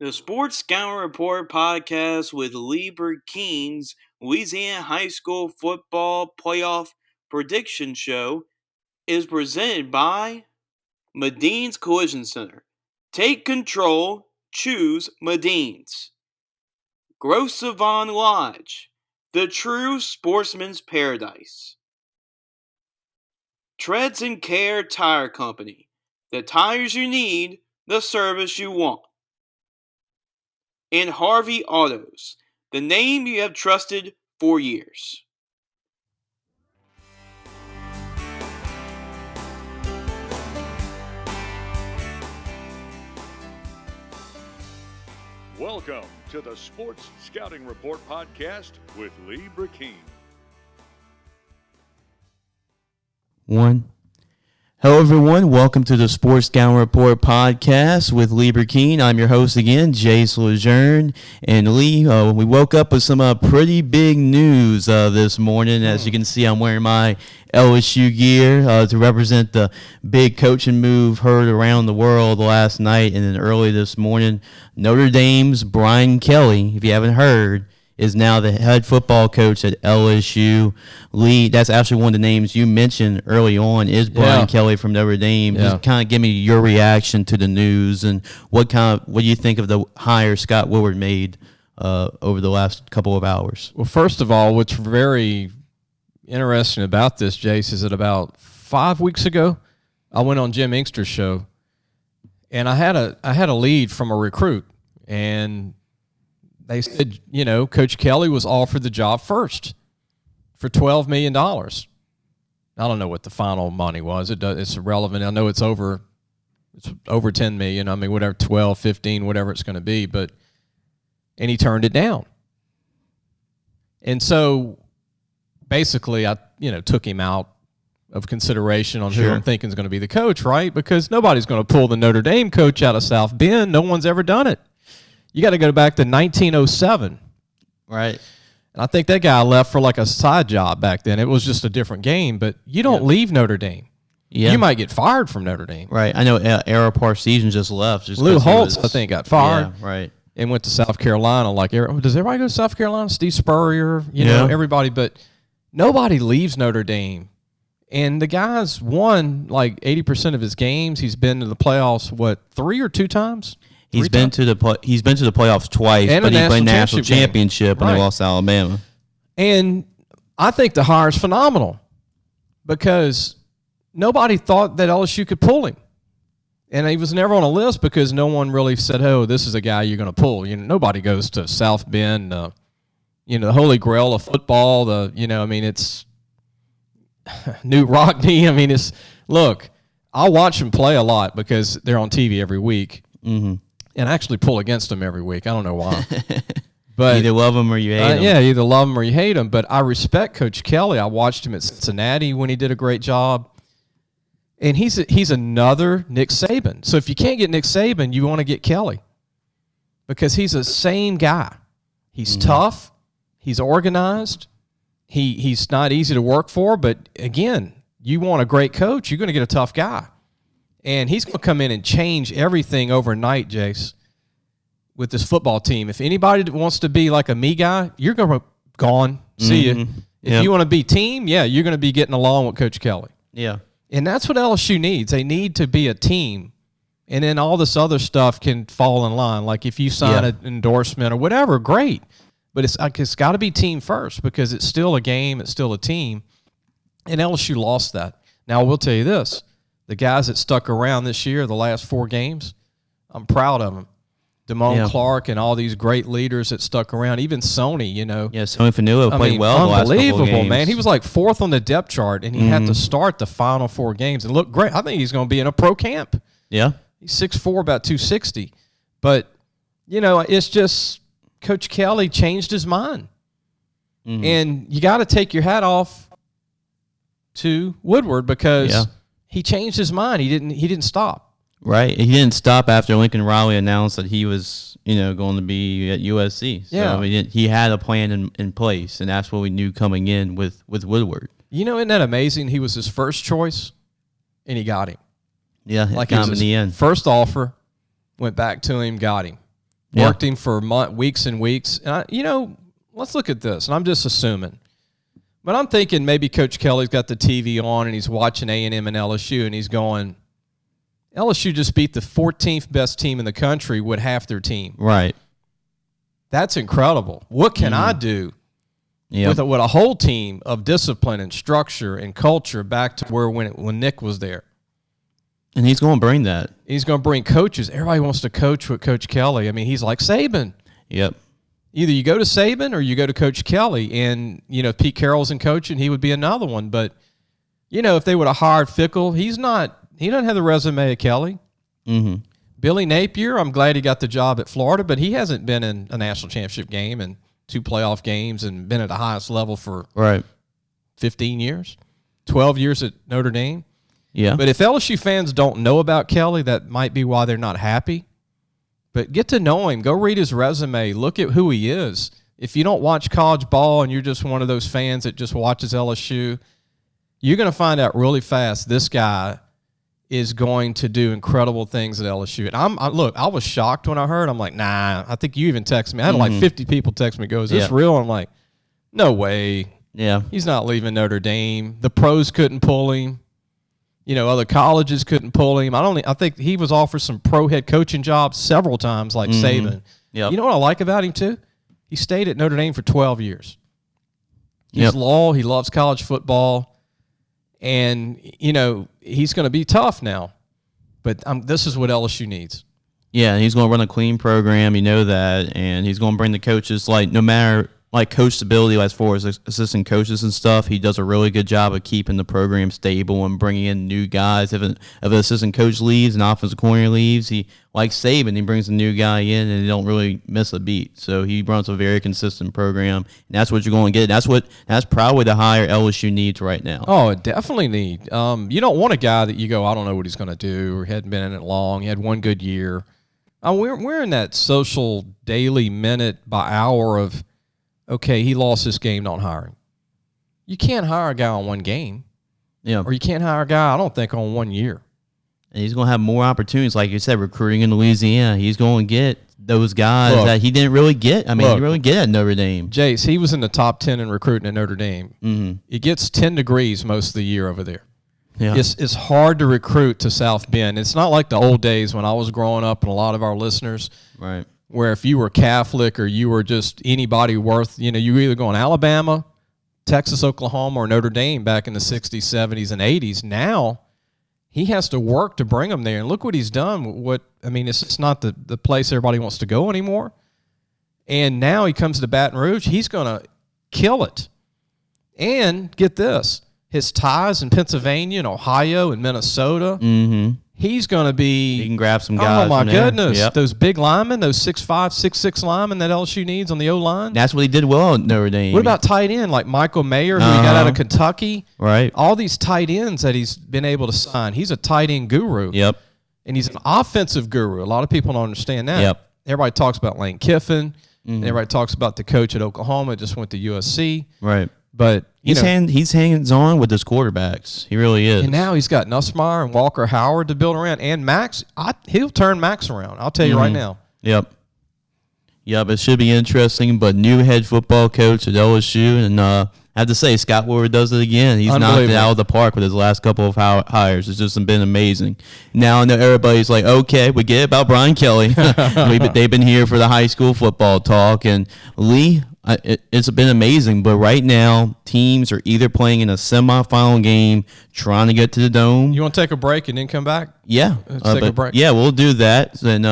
The Sports Scouting Report podcast with Lee Brecheen's Louisiana High School football playoff prediction show is presented by Medine's Collision Center. Take control, choose Medine's. Gros Savon Lodge, the true sportsman's paradise. Treads and Care Tire Company, the tires you need, the service you want. And Harvey Autos, the name you have trusted for years. Welcome to the Sports Scouting Report podcast with Lee Brecheen. Hello, everyone. Welcome to the Sports Scouting Report podcast with Lee Brecheen. I'm your host again, Jace LeJeune. And Lee, we woke up with some pretty big news this morning. As you can see, I'm wearing my LSU gear to represent the big coaching move heard around the world last night. And then early this morning, Notre Dame's Brian Kelly, if you haven't heard, is now the head football coach at LSU. Lee, that's actually one of the names you mentioned early on is Brian Kelly from Notre Dame. Just kind of give me your reaction to the news and what do you think of the hire Scott Woodward made over the last couple of hours? Well, first of all, what's very interesting about this, Jace, is that about 5 weeks ago, I went on Jim Inkster's show, and I had a lead from a recruit, and they said, Coach Kelly was offered the job first for $12 million. I don't know what the final money was. It's irrelevant. I know it's over $10 million. I mean, whatever, 12, 15, whatever it's going to be. And he turned it down. And so basically I, took him out of consideration on who I'm thinking is going to be the coach, right? Because nobody's going to pull the Notre Dame coach out of South Bend. No one's ever done it. You got to go back to 1907. Right. And I think that guy left for like a side job back then. It was just a different game, but you don't leave Notre Dame. Yeah. You might get fired from Notre Dame. Right. I know Ara Parsons just left. Lou Holtz, I think, got fired. Yeah, right. And went to South Carolina. Does everybody go to South Carolina? Steve Spurrier, everybody. But nobody leaves Notre Dame. And the guy's won like 80% of his games. He's been to the playoffs, 3 or 2 times? He's been to the playoffs twice, and but he played national championship championship when they lost to Alabama. And I think the hire is phenomenal because nobody thought that LSU could pull him. And he was never on a list because no one really said, oh, this is a guy you're going to pull. Nobody goes to South Bend, the holy grail of football. It's Newt Rockne. Look, I watch them play a lot because they're on TV every week. Mm-hmm. And actually pull against them every week. I don't know why. But either love them or you hate them. Yeah, either love them or you hate them. But I respect Coach Kelly. I watched him at Cincinnati when he did a great job. And he's another Nick Saban. So if you can't get Nick Saban, you want to get Kelly. Because he's the same guy. He's tough. He's organized. He's not easy to work for. But, again, you want a great coach, you're going to get a tough guy. And he's going to come in and change everything overnight, Jace, with this football team. If anybody wants to be like a me guy, you're going to gone. See you. If you want to be team, you're going to be getting along with Coach Kelly. Yeah. And that's what LSU needs. They need to be a team. And then all this other stuff can fall in line. Like if you sign an endorsement or whatever, great. But it's got to be team first because it's still a game. It's still a team. And LSU lost that. Now, I will tell you this. The guys that stuck around this year, the last 4 games, I'm proud of them. Damone Clark and all these great leaders that stuck around. Even Sony, Yeah, Sony Fanua played well the last couple of games. Unbelievable, man. He was like 4th on the depth chart, and he had to start the final 4 games and looked great. I think he's going to be in a pro camp. Yeah. He's 6'4", about 260. But, it's just Coach Kelly changed his mind. Mm-hmm. And you got to take your hat off to Woodward because he changed his mind. He didn't stop. Right. He didn't stop after Lincoln Riley announced that he was, going to be at USC. So, he had a plan in place, and that's what we knew coming in with Woodward. Isn't that amazing? He was his first choice, and he got him. Yeah, like got him in the end. First offer, went back to him, got him. Worked him for weeks and weeks. And, let's look at this. And I'm just assuming. But I'm thinking maybe Coach Kelly's got the TV on and he's watching A&M and LSU and he's going, LSU just beat the 14th best team in the country with half their team. Right. That's incredible. What can I do with a whole team of discipline and structure and culture back to where when Nick was there? And he's going to bring that. He's going to bring coaches. Everybody wants to coach with Coach Kelly. I mean, he's like Saban. Yep. Either you go to Saban or you go to Coach Kelly. And, Pete Carroll's in coaching, he would be another one. But, if they would have hired Fickle, he doesn't have the resume of Kelly. Mm-hmm. Billy Napier, I'm glad he got the job at Florida, but he hasn't been in a national championship game and 2 playoff games and been at the highest level for 15 years, 12 years at Notre Dame. Yeah. But if LSU fans don't know about Kelly, that might be why they're not happy. But get to know him. Go read his resume. Look at who he is. If you don't watch college ball and you're just one of those fans that just watches LSU, you're going to find out really fast this guy is going to do incredible things at LSU. And I was shocked when I heard. I'm like, nah. I think you even texted me. I had like 50 people text me, go, is this real? I'm like, no way. Yeah. He's not leaving Notre Dame. The pros couldn't pull him. Other colleges couldn't pull him. I think he was offered some pro head coaching jobs several times, like Saban. Yep. You know what I like about him, too? He stayed at Notre Dame for 12 years. He's loyal. He loves college football. And, he's going to be tough now. But this is what LSU needs. Yeah, and he's going to run a clean program. You know that. And he's going to bring the coaches, no matter coach stability as far as assistant coaches and stuff, he does a really good job of keeping the program stable and bringing in new guys. If an assistant coach leaves, an offensive coordinator leaves, he, like Saban, he brings a new guy in and they don't really miss a beat. So he runs a very consistent program, and that's what you're going to get. That's probably the hire LSU needs right now. Oh, it definitely need. You don't want a guy that you go, I don't know what he's going to do, or he hadn't been in it long. He had one good year. We're in that social daily minute by hour of, okay, he lost this game, don't hire him. You can't hire a guy on one game. Yeah. Or you can't hire a guy, I don't think, on 1 year. And he's going to have more opportunities, like you said, recruiting in Louisiana. He's going to get those guys that he didn't really get. He didn't really get at Notre Dame. Jace, he was in the top 10 in recruiting at Notre Dame. Mm-hmm. It gets 10 degrees most of the year over there. Yeah. It's hard to recruit to South Bend. It's not like the old days when I was growing up and a lot of our listeners. Right. Where if you were Catholic or you were just anybody worth, you were either going Alabama, Texas, Oklahoma, or Notre Dame back in the 60s, 70s, and 80s. Now he has to work to bring them there. And look what he's done. It's not the place everybody wants to go anymore. And now he comes to Baton Rouge. He's going to kill it. And get this, his ties in Pennsylvania and Ohio and Minnesota. Mm-hmm. He's going to be... He can grab some guys. Oh, my goodness. Yep. Those big linemen, those 6'5", 6'6" linemen that LSU needs on the O-line. That's what he did well at Notre Dame. What about tight end like Michael Mayer, who he got out of Kentucky? Right. All these tight ends that he's been able to sign. He's a tight end guru. Yep. And he's an offensive guru. A lot of people don't understand that. Yep. Everybody talks about Lane Kiffin. And everybody talks about the coach at Oklahoma, just went to USC. Right. But he's hands-on with his quarterbacks. He really is. And now he's got Nussmeier and Walker Howard to build around. And Max, he'll turn Max around. I'll tell you right now. Yep. It should be interesting. But new head football coach at LSU. And I have to say, Scott Woodward does it again. He's knocked it out of the park with his last couple of hires. It's just been amazing. Now I know everybody's like, okay, we get it about Brian Kelly. They've been here for the high school football talk. And Lee, it's been amazing, but right now teams are either playing in a semifinal game, trying to get to the dome. You want to take a break and then come back? Yeah, Let's take a break. Yeah, we'll do that. And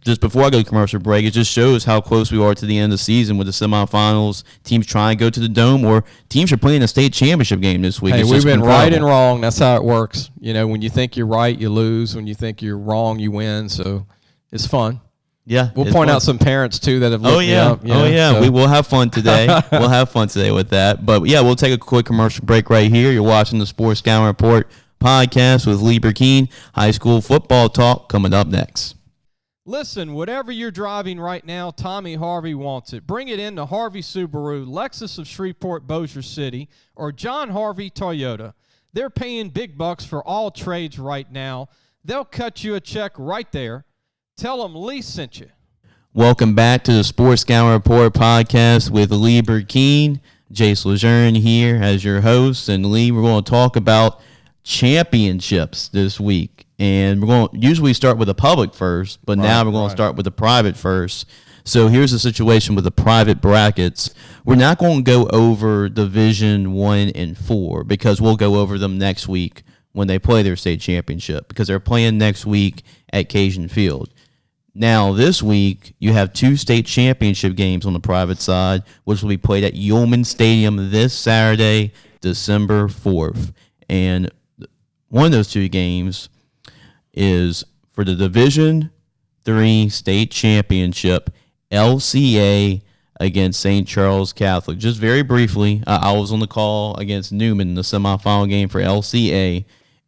just before I go to commercial break, it just shows how close we are to the end of the season with the semifinals. Teams trying to go to the dome, or teams are playing a state championship game this week. Hey, we've been right and wrong. That's how it works. When you think you're right, you lose. When you think you're wrong, you win. So it's fun. Yeah, we'll point out some parents too that have looked me up. So. We will have fun today. We'll have fun today with that. But yeah, we'll take a quick commercial break right here. You're watching the Sports Scouting Report podcast with Lee Brecheen. High school football talk coming up next. Listen, whatever you're driving right now, Tommy Harvey wants it. Bring it in to Harvey Subaru, Lexus of Shreveport, Bossier City, or John Harvey Toyota. They're paying big bucks for all trades right now. They'll cut you a check right there. Tell them Lee sent you. Welcome back to the Sports Scouting Report podcast with Lee Brecheen. Jace LeJeune here as your host. And Lee, we're going to talk about championships this week. And we're going to usually start with the public first, but now we're going to start with the private first. So here's the situation with the private brackets. We're not going to go over Division 1 and 4 because we'll go over them next week when they play their state championship because they're playing next week at Cajun Field. Now, this week, you have 2 state championship games on the private side, which will be played at Yeoman Stadium this Saturday, December 4th. And one of those 2 games is for the Division III state championship, LCA against St. Charles Catholic. Just very briefly, I was on the call against Newman in the semifinal game for LCA.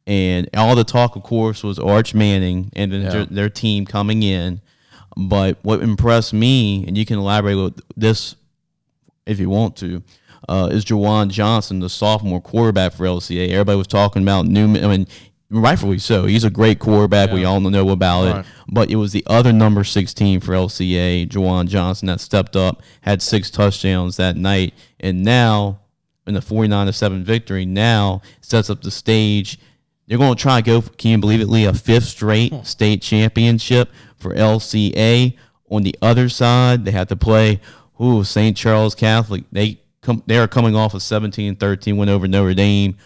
And all the talk, of course, was Arch Manning and then their team coming in. But what impressed me, and you can elaborate with this if you want to, is Juwan Johnson, the sophomore quarterback for LCA. Everybody was talking about Newman. I mean, rightfully so. He's a great quarterback. We all know about it. But it was the other number 16 for LCA, Juwan Johnson, that stepped up, had 6 touchdowns that night. And now, in the 49-7 victory, now sets up the stage. They're going to try to go, can you believe it, Lee, a 5th straight state championship for LCA. On the other side, they have to play St. Charles Catholic. They are coming off a 17-13 win over Notre Dame.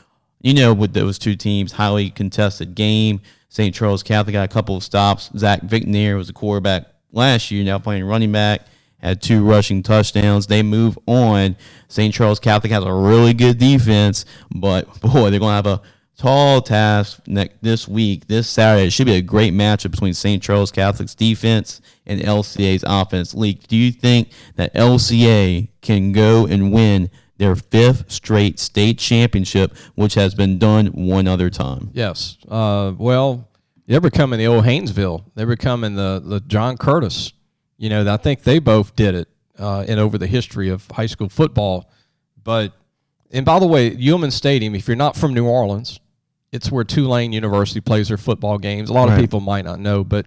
You know, with those 2 teams, highly contested game. St. Charles Catholic got a couple of stops. Zach Vicnier was the quarterback last year, now playing running back, had 2 rushing touchdowns. They move on. St. Charles Catholic has a really good defense, but, boy, they're going to have a tall task this week, this Saturday. It should be a great matchup between St. Charles Catholic's defense and LCA's offense. Lee, do you think that LCA can go and win their 5th straight state championship, which has been done one other time? Yes. Well, they're becoming the old Haynesville. They're becoming the John Curtis. You know, I think they both did it over the history of high school football. And by the way, Yeoman Stadium, if you're not from New Orleans, it's where Tulane University plays their football games. A lot of people might not know, but,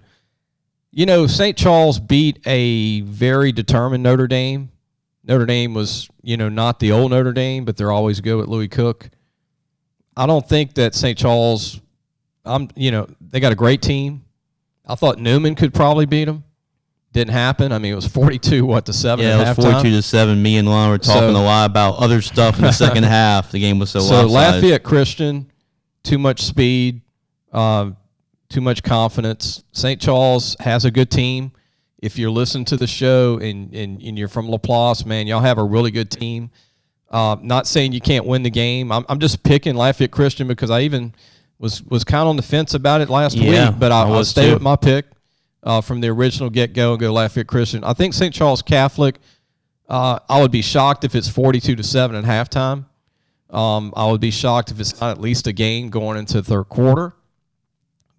you know, St. Charles beat a very determined Notre Dame. Notre Dame was, you know, not the old Notre Dame, but they're always good at Louis Cook. I don't think that St. Charles, they got a great team. I thought Newman could probably beat them. Didn't happen. I mean, it was 42 to 7 at halftime. Yeah, it was 42 to 7. Me and Lon were talking a lot about other stuff in the second half. The game was so lopsided. Lafayette Christian, too much speed, too much confidence. St. Charles has a good team. If you're listening to the show and you're from Laplace, man, y'all have a really good team. Not saying you can't win the game. I'm just picking Lafayette Christian because I even was kind of on the fence about it last week, but I'll stay with my pick. From the original get-go and go Lafayette Christian. I think St. Charles Catholic, I would be shocked if it's 42 to 7 at halftime. I would be shocked if it's not at least a game going into the third quarter.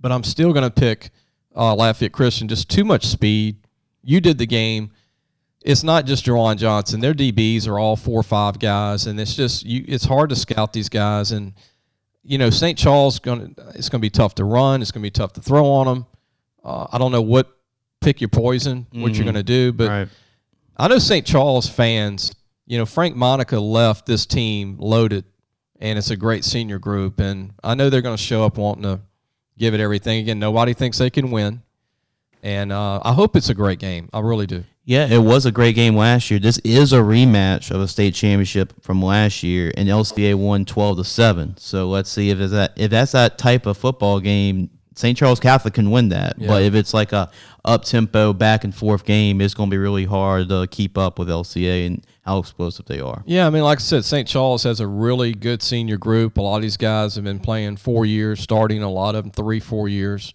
But I'm still going to pick Lafayette Christian. Just too much speed. You did the game. It's not just Juwan Johnson. Their DBs are all 4 or 5 guys, and it's just it's hard to scout these guys. And, you know, St. Charles, it's going to be tough to run. It's going to be tough to throw on them. I don't know what pick your poison, what you're going to do, but I know St. Charles fans, you know, Frank Monica left this team loaded, and it's a great senior group, and I know they're going to show up wanting to give it everything. Again, nobody thinks they can win, and I hope it's a great game. I really do. Yeah, it was a great game last year. This is a rematch of a state championship from last year, and LCA won 12 to 7. So let's see if that's that type of football game. St. Charles Catholic can win that, but if it's like a up-tempo, back-and-forth game, it's going to be really hard to keep up with LCA and how explosive they are. Yeah, I mean, like I said, St. Charles has a really good senior group. A lot of these guys have been playing 4 years, starting a lot of them 3-4 years.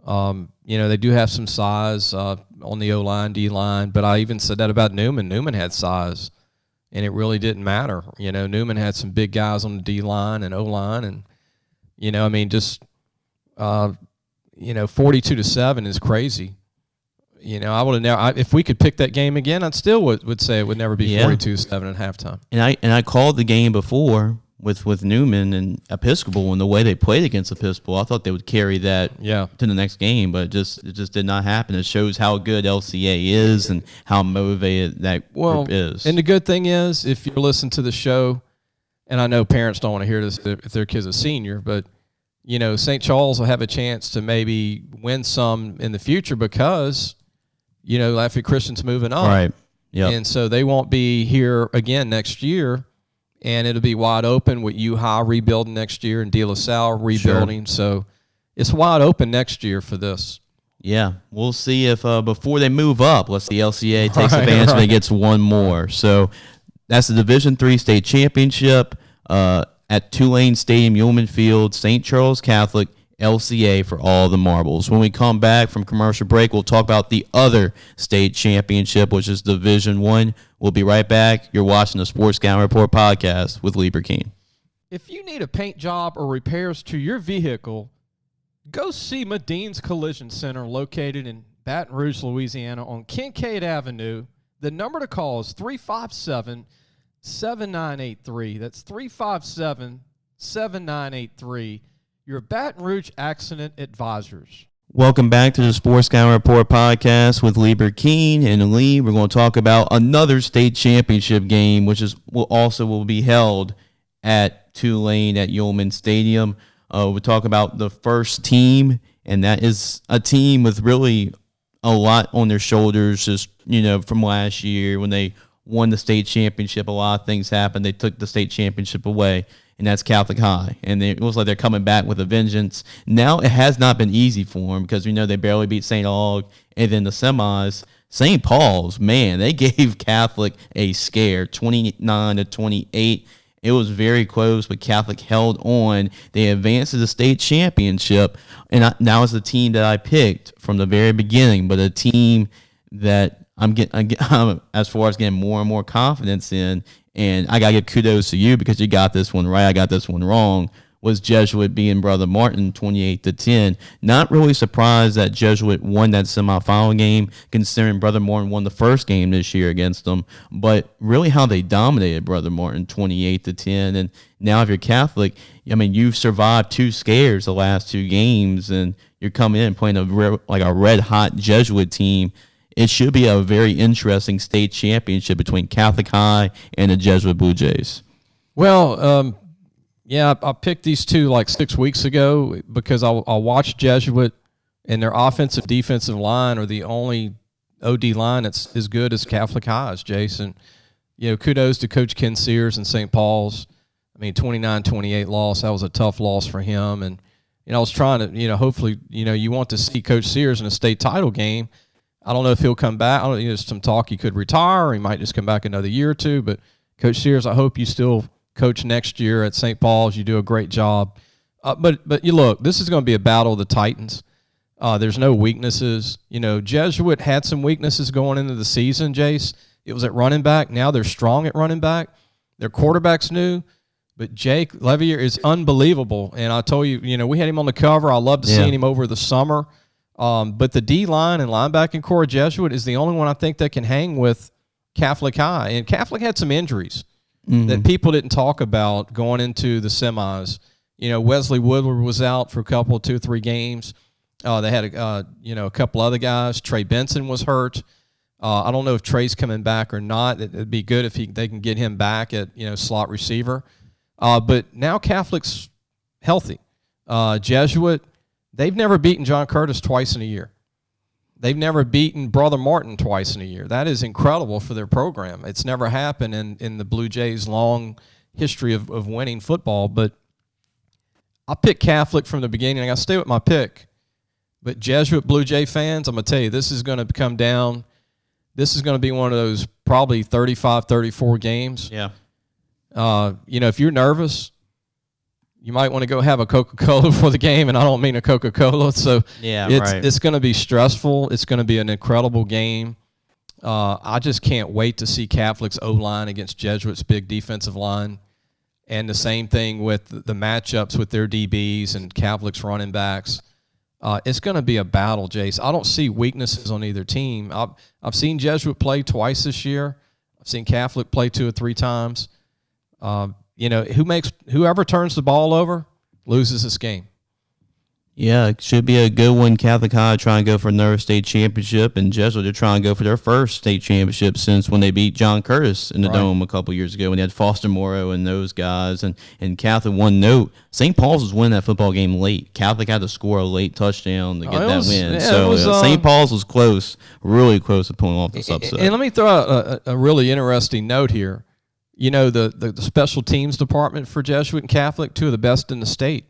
You know, they do have some size on the O-line, D-line, but I even said that about Newman. Newman had size, and it really didn't matter. You know, Newman had some big guys on the D-line and O-line, and, you know, I mean, just – 42 to 7 is crazy. You know, I would have never. If we could pick that game again, I still would say it would never be 42-7 at halftime. And I called the game before with Newman and Episcopal and the way they played against Episcopal. I thought they would carry that to the next game, but it just did not happen. It shows how good LCA is and how motivated that group is. And the good thing is, if you're listening to the show, and I know parents don't want to hear this if their kid's a senior, but St. Charles will have a chance to maybe win some in the future because Lafayette Christian's moving on, right? Yeah, and so they won't be here again next year. And it'll be wide open with U-High rebuilding next year and De La Salle rebuilding. Sure. So it's wide open next year for this. Yeah, we'll see if before they move up, let's see, LCA takes advantage and gets one more. So that's the Division III state championship at Tulane Stadium, Yeoman Field, St. Charles Catholic, LCA for all the marbles. When we come back from commercial break, we'll talk about the other state championship, which is Division I. We'll be right back. You're watching the Sports Scouting Report podcast with Lee Brecheen. If you need a paint job or repairs to your vehicle, go see Medine's Collision Center located in Baton Rouge, Louisiana on Kincaid Avenue. The number to call is 357-7983. That's 357-7983. Your Baton Rouge Accident Advisors. Welcome back to the Sports Scouting Report podcast with Lee Brecheen. And Lee, we're going to talk about another state championship game, which will be held at Tulane at Yeoman Stadium. We'll talk about the first team, and that is a team with really a lot on their shoulders. Just from last year when they won the state championship, a lot of things happened. They took the state championship away. And that's Catholic High. And it looks like they're coming back with a vengeance. Now it has not been easy for them because they barely beat St. Aug. And then the semis, St. Paul's, man, they gave Catholic a scare, 29-28. It was very close, but Catholic held on. They advanced to the state championship. And now it's the team that I picked from the very beginning, but a team that I'm as far as getting more and more confidence in. And I got to give kudos to you because you got this one right. I got this one wrong. Was Jesuit being Brother Martin 28-10. Not really surprised that Jesuit won that semifinal game, considering Brother Martin won the first game this year against them. But really how they dominated Brother Martin 28-10. And now if you're Catholic, you've survived two scares the last two games, and you're coming in playing a red-hot Jesuit team. It should be a very interesting state championship between Catholic High and the Jesuit Blue Jays. Well, I picked these two like 6 weeks ago because I watched Jesuit, and their offensive defensive line are the only OD line that's as good as Catholic High's, Jason. Kudos to Coach Ken Sears and St. Paul's. 29-28 loss. That was a tough loss for him. And, I was trying to, hopefully, you want to see Coach Sears in a state title game. I don't know if he'll come back. There's some talk he could retire, or he might just come back another year or two. But Coach Sears, I hope you still coach next year at St. Paul's. You do a great job. But you look, this is going to be a battle of the Titans. There's no weaknesses. Jesuit had some weaknesses going into the season, Jace. It was at running back. Now they're strong at running back. Their quarterback's new. But Jake Levier is unbelievable. And I told you, we had him on the cover. I loved seeing him over the summer. But the D-line and linebacking core of Jesuit is the only one I think that can hang with Catholic High. And Catholic had some injuries that people didn't talk about going into the semis. Wesley Woodward was out for a couple, 2-3 games. They had a couple other guys. Trey Benson was hurt. I don't know if Trey's coming back or not. It'd be good if they can get him back at slot receiver. But now Catholic's healthy. Jesuit, they've never beaten John Curtis twice in a year. They've never beaten Brother Martin twice in a year. That is incredible for their program. It's never happened in the Blue Jays' long history of winning football. But I picked Catholic from the beginning. I got to stay with my pick. But Jesuit Blue Jay fans, I'm going to tell you, this is going to come down. This is going to be one of those probably 35, 34 games. Yeah. If you're nervous, you might want to go have a Coca-Cola before the game, and I don't mean a Coca-Cola. So it's going to be stressful. It's going to be an incredible game. I just can't wait to see Catholic's O-line against Jesuit's big defensive line. And the same thing with the matchups with their DBs and Catholic's running backs. It's going to be a battle, Jace. I don't see weaknesses on either team. I've seen Jesuit play twice this year. I've seen Catholic play 2 or 3 times. whoever turns the ball over loses this game. Yeah, it should be a good one. Catholic High trying to go for another state championship, and Jesuit are trying to go for their first state championship since when they beat John Curtis in the Dome a couple years ago when they had Foster Morrow and those guys. And Catholic won note. St. Paul's was winning that football game late. Catholic had to score a late touchdown to get that win. So St. Paul's was close, really close to pulling off this upset. And let me throw out a really interesting note here. The special teams department for Jesuit and Catholic, two of the best in the state.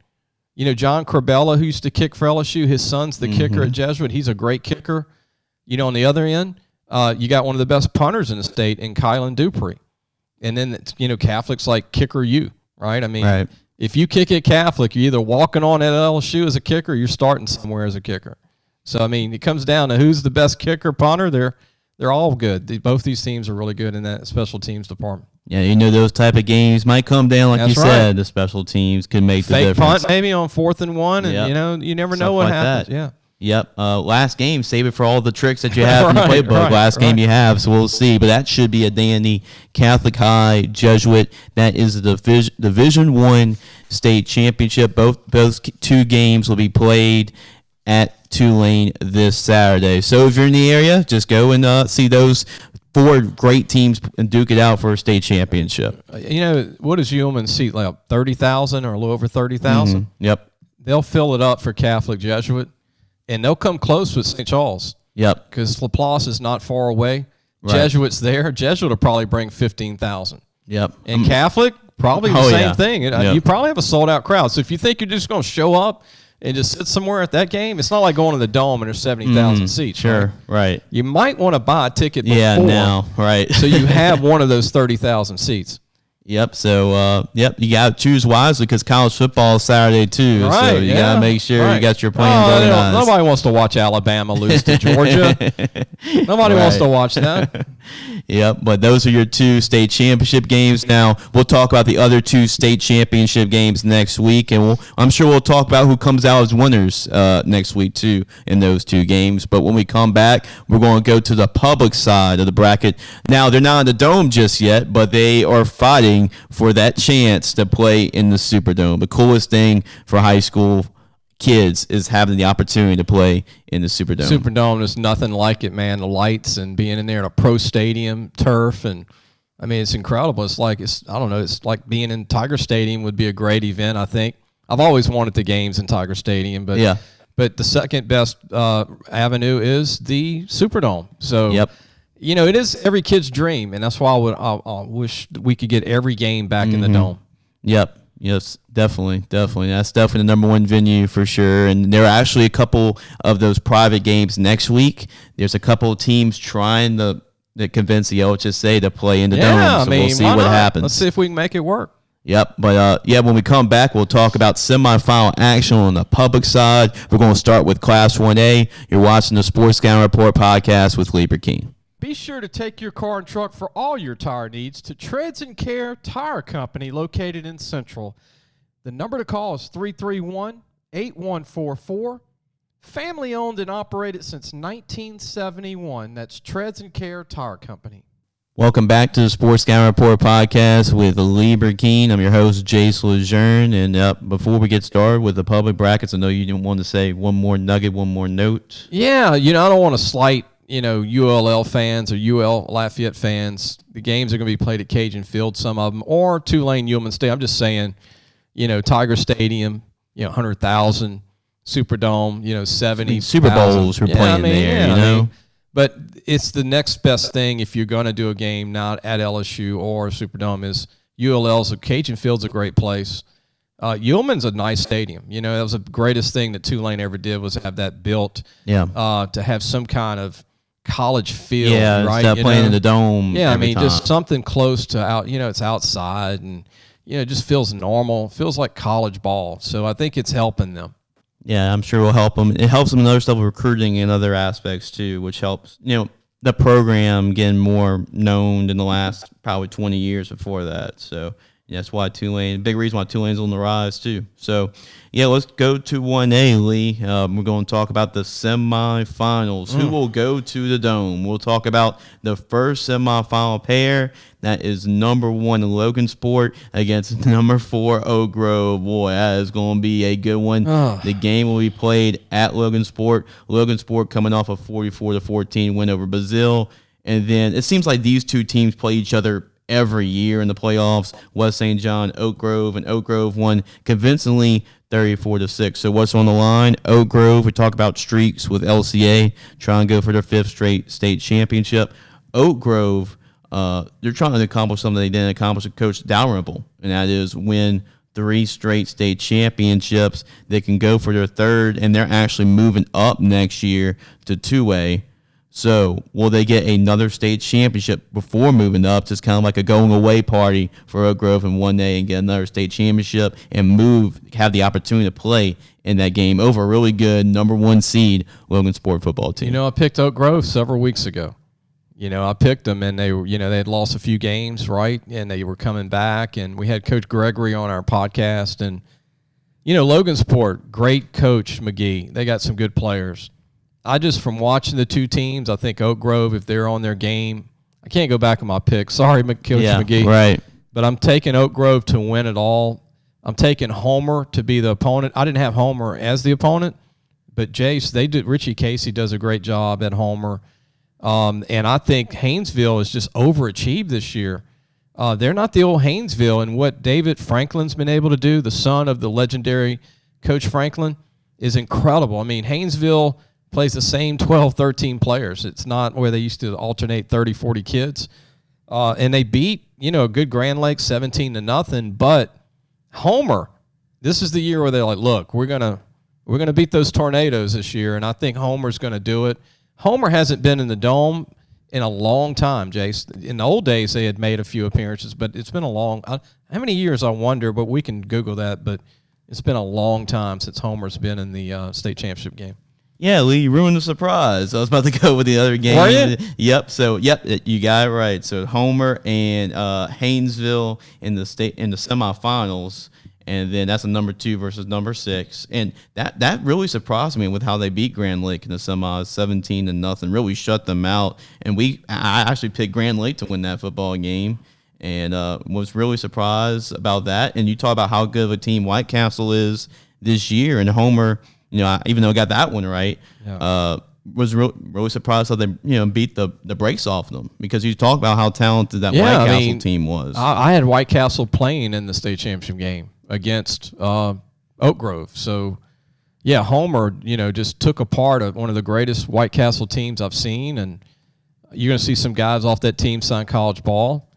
John Corbella, who used to kick for LSU, his son's the kicker at Jesuit. He's a great kicker. On the other end, you got one of the best punters in the state in Kylan Dupree. And then, Catholic's like kicker you, right? I mean, if you kick at Catholic, you're either walking on at LSU as a kicker or you're starting somewhere as a kicker. So, I mean, it comes down to who's the best kicker, punter. They're all good. Both these teams are really good in that special teams department. Yeah, those type of games might come down, like you said. The special teams can make the difference. Fake punt maybe on 4th and 1, and you never know what happens. That. Yeah. Yep. Last game, save it for all the tricks that you have in the playbook. Last game you have, so we'll see. But that should be a dandy. Catholic High, Jesuit. That is the Division I state championship. Both two games will be played at Tulane this Saturday. So if you're in the area, just go and see those 4 great teams and duke it out for a state championship. What does Yeoman seat, like 30,000 or a little over 30,000? Yep. They'll fill it up for Catholic Jesuit, and they'll come close with St. Charles. Yep. Because Laplace is not far away. Right. Jesuit's there. Jesuit will probably bring 15,000. Yep. And Catholic, probably the same thing. You probably have a sold-out crowd. So if you think you're just going to show up and just sit somewhere at that game, it's not like going to the Dome and there's 70,000 seats. Sure, right. You might want to buy a ticket before. Yeah, now, right. So you have one of those 30,000 seats. Yep. So, you got to choose wisely because college football is Saturday too. Right, so you got to make sure you got your plans organized. Nobody wants to watch Alabama lose to Georgia. Nobody wants to watch that. Yep. But those are your 2 state championship games. Now we'll talk about the other 2 state championship games next week, and I'm sure we'll talk about who comes out as winners next week too in those 2 games. But when we come back, we're going to go to the public side of the bracket. Now they're not in the Dome just yet, but they are fighting for that chance to play in the Superdome. The coolest thing for high school kids is having the opportunity to play in the Superdome. Superdome, there's nothing like it, man. The lights and being in there at a pro stadium, turf, and I mean, it's incredible. It's like being in Tiger Stadium would be a great event, I think. I've always wanted the games in Tiger Stadium, but the second best avenue is the Superdome. So it is every kid's dream, and that's why I wish we could get every game back in the Dome. Yep. Yes, definitely. That's definitely the number one venue for sure. And there are actually a couple of those private games next week. There's a couple of teams trying to convince the LHSAA to play in the Dome. So we'll see what happens. Let's see if we can make it work. Yep, but when we come back, we'll talk about semifinal action on the public side. We're going to start with Class 1A. You're watching the Sports Scouting Report podcast with Lee Brecheen. Be sure to take your car and truck for all your tire needs to Treads and Care Tire Company located in Central. The number to call is 331-8144. Family owned and operated since 1971. That's Treads and Care Tire Company. Welcome back to the Sports Scouting Report podcast with Lee Brecheen. I'm your host, Jace LeJeune. And before we get started with the public brackets, I know you didn't want to say one more nugget, one more note. Yeah, I don't want to slight ULL fans or UL Lafayette fans. The games are going to be played at Cajun Field, some of them, or Tulane Yeoman State. I'm just saying, Tiger Stadium, 100,000, Superdome, 70. Super Bowls were playing there, But it's the next best thing if you're going to do a game not at LSU or Superdome is ULL's. Cajun Field's a great place. Yeoman's a nice stadium. That was the greatest thing that Tulane ever did was have that built. To have some kind of college feel, right? Instead of playing in the Dome. Yeah, just something close to out. It's outside, and it just feels normal. Feels like college ball. So I think it's helping them. Yeah, I'm sure it will help them. It helps them in other stuff, recruiting and other aspects too, which helps the program getting more known in the last probably 20 years before that. So That's why Tulane, big reason why Tulane's on the rise too. So, yeah, let's go to 1A, Lee. We're going to talk about the semifinals. Who will go to the Dome? We'll talk about the first semifinal pair. That is number 1 Logansport against number 4 Oak Grove. Boy, that is going to be a good one. The game will be played at Logansport. Logansport coming off a 44-14 win over Bazar. And then it seems like these two teams play each other every year in the playoffs. West St. John, Oak Grove, and Oak Grove won convincingly 34-6. So what's on the line? Oak Grove, we talk about streaks with LCA, trying to go for their 5th straight state championship. Oak Grove, they're trying to accomplish something they didn't accomplish with Coach Dalrymple, and that is win 3 straight state championships. They can go for their 3rd, and they're actually moving up next year to 2A. So will they get another state championship before moving up? Just kind of like a going away party for Oak Grove in 1A and get another state championship and have the opportunity to play in that game over a really good number 1 seed Logansport football team. I picked Oak Grove several weeks ago. I picked them, and they had lost a few games, right? And they were coming back, and we had Coach Gregory on our podcast. And, Logansport, great coach, McGee. They got some good players. From watching the two teams, I think Oak Grove, if they're on their game, I can't go back on my pick. Sorry, Coach McGee. Right. But I'm taking Oak Grove to win it all. I'm taking Homer to be the opponent. I didn't have Homer as the opponent, but Jace, Richie Casey does a great job at Homer. And I think Haynesville has just overachieved this year. They're not the old Haynesville, and what David Franklin's been able to do, the son of the legendary Coach Franklin, is incredible. I mean, Haynesville plays the same 12, 13 players. It's not where they used to alternate 30, 40 kids. And they beat, a good Grand Lake 17-0. But Homer, this is the year where they're like, look, we're gonna beat those Tornadoes this year, and I think Homer's gonna do it. Homer hasn't been in the Dome in a long time, Jace. In the old days, they had made a few appearances, but it's been how many years, I wonder, but we can Google that. But it's been a long time since Homer's been in the state championship game. Yeah, Lee, you ruined the surprise. I was about to go with the other game. Were you? Yep. So, you got it right. So Homer and Haynesville in the semifinals, and then that's a number 2 versus number 6, and that really surprised me with how they beat Grand Lake in the semis, 17-0, really shut them out. And I actually picked Grand Lake to win that football game, and was really surprised about that. And you talk about how good of a team White Castle is this year, and Homer, even though I got that one right, was really surprised how they beat the brakes off them, because you talk about how talented that White Castle team was. I had White Castle playing in the state championship game against Oak Grove. So, Homer, just took apart one of the greatest White Castle teams I've seen, and you're going to see some guys off that team sign college ball.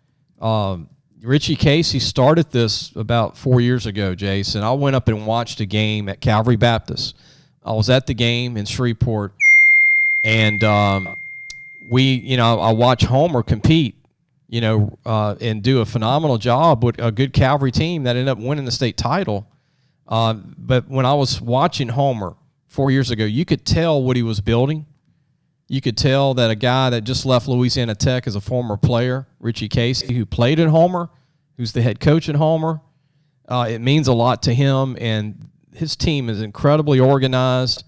Richie Casey started this about 4 years ago, Jace, and I went up and watched a game at Calvary Baptist. I was at the game in Shreveport, and I watched Homer compete, and do a phenomenal job with a good Calvary team that ended up winning the state title. But when I was watching Homer 4 years ago, you could tell what he was building. You could tell that a guy that just left Louisiana Tech as a former player, Richie Casey, who played at Homer, who's the head coach at Homer, it means a lot to him, and his team is incredibly organized,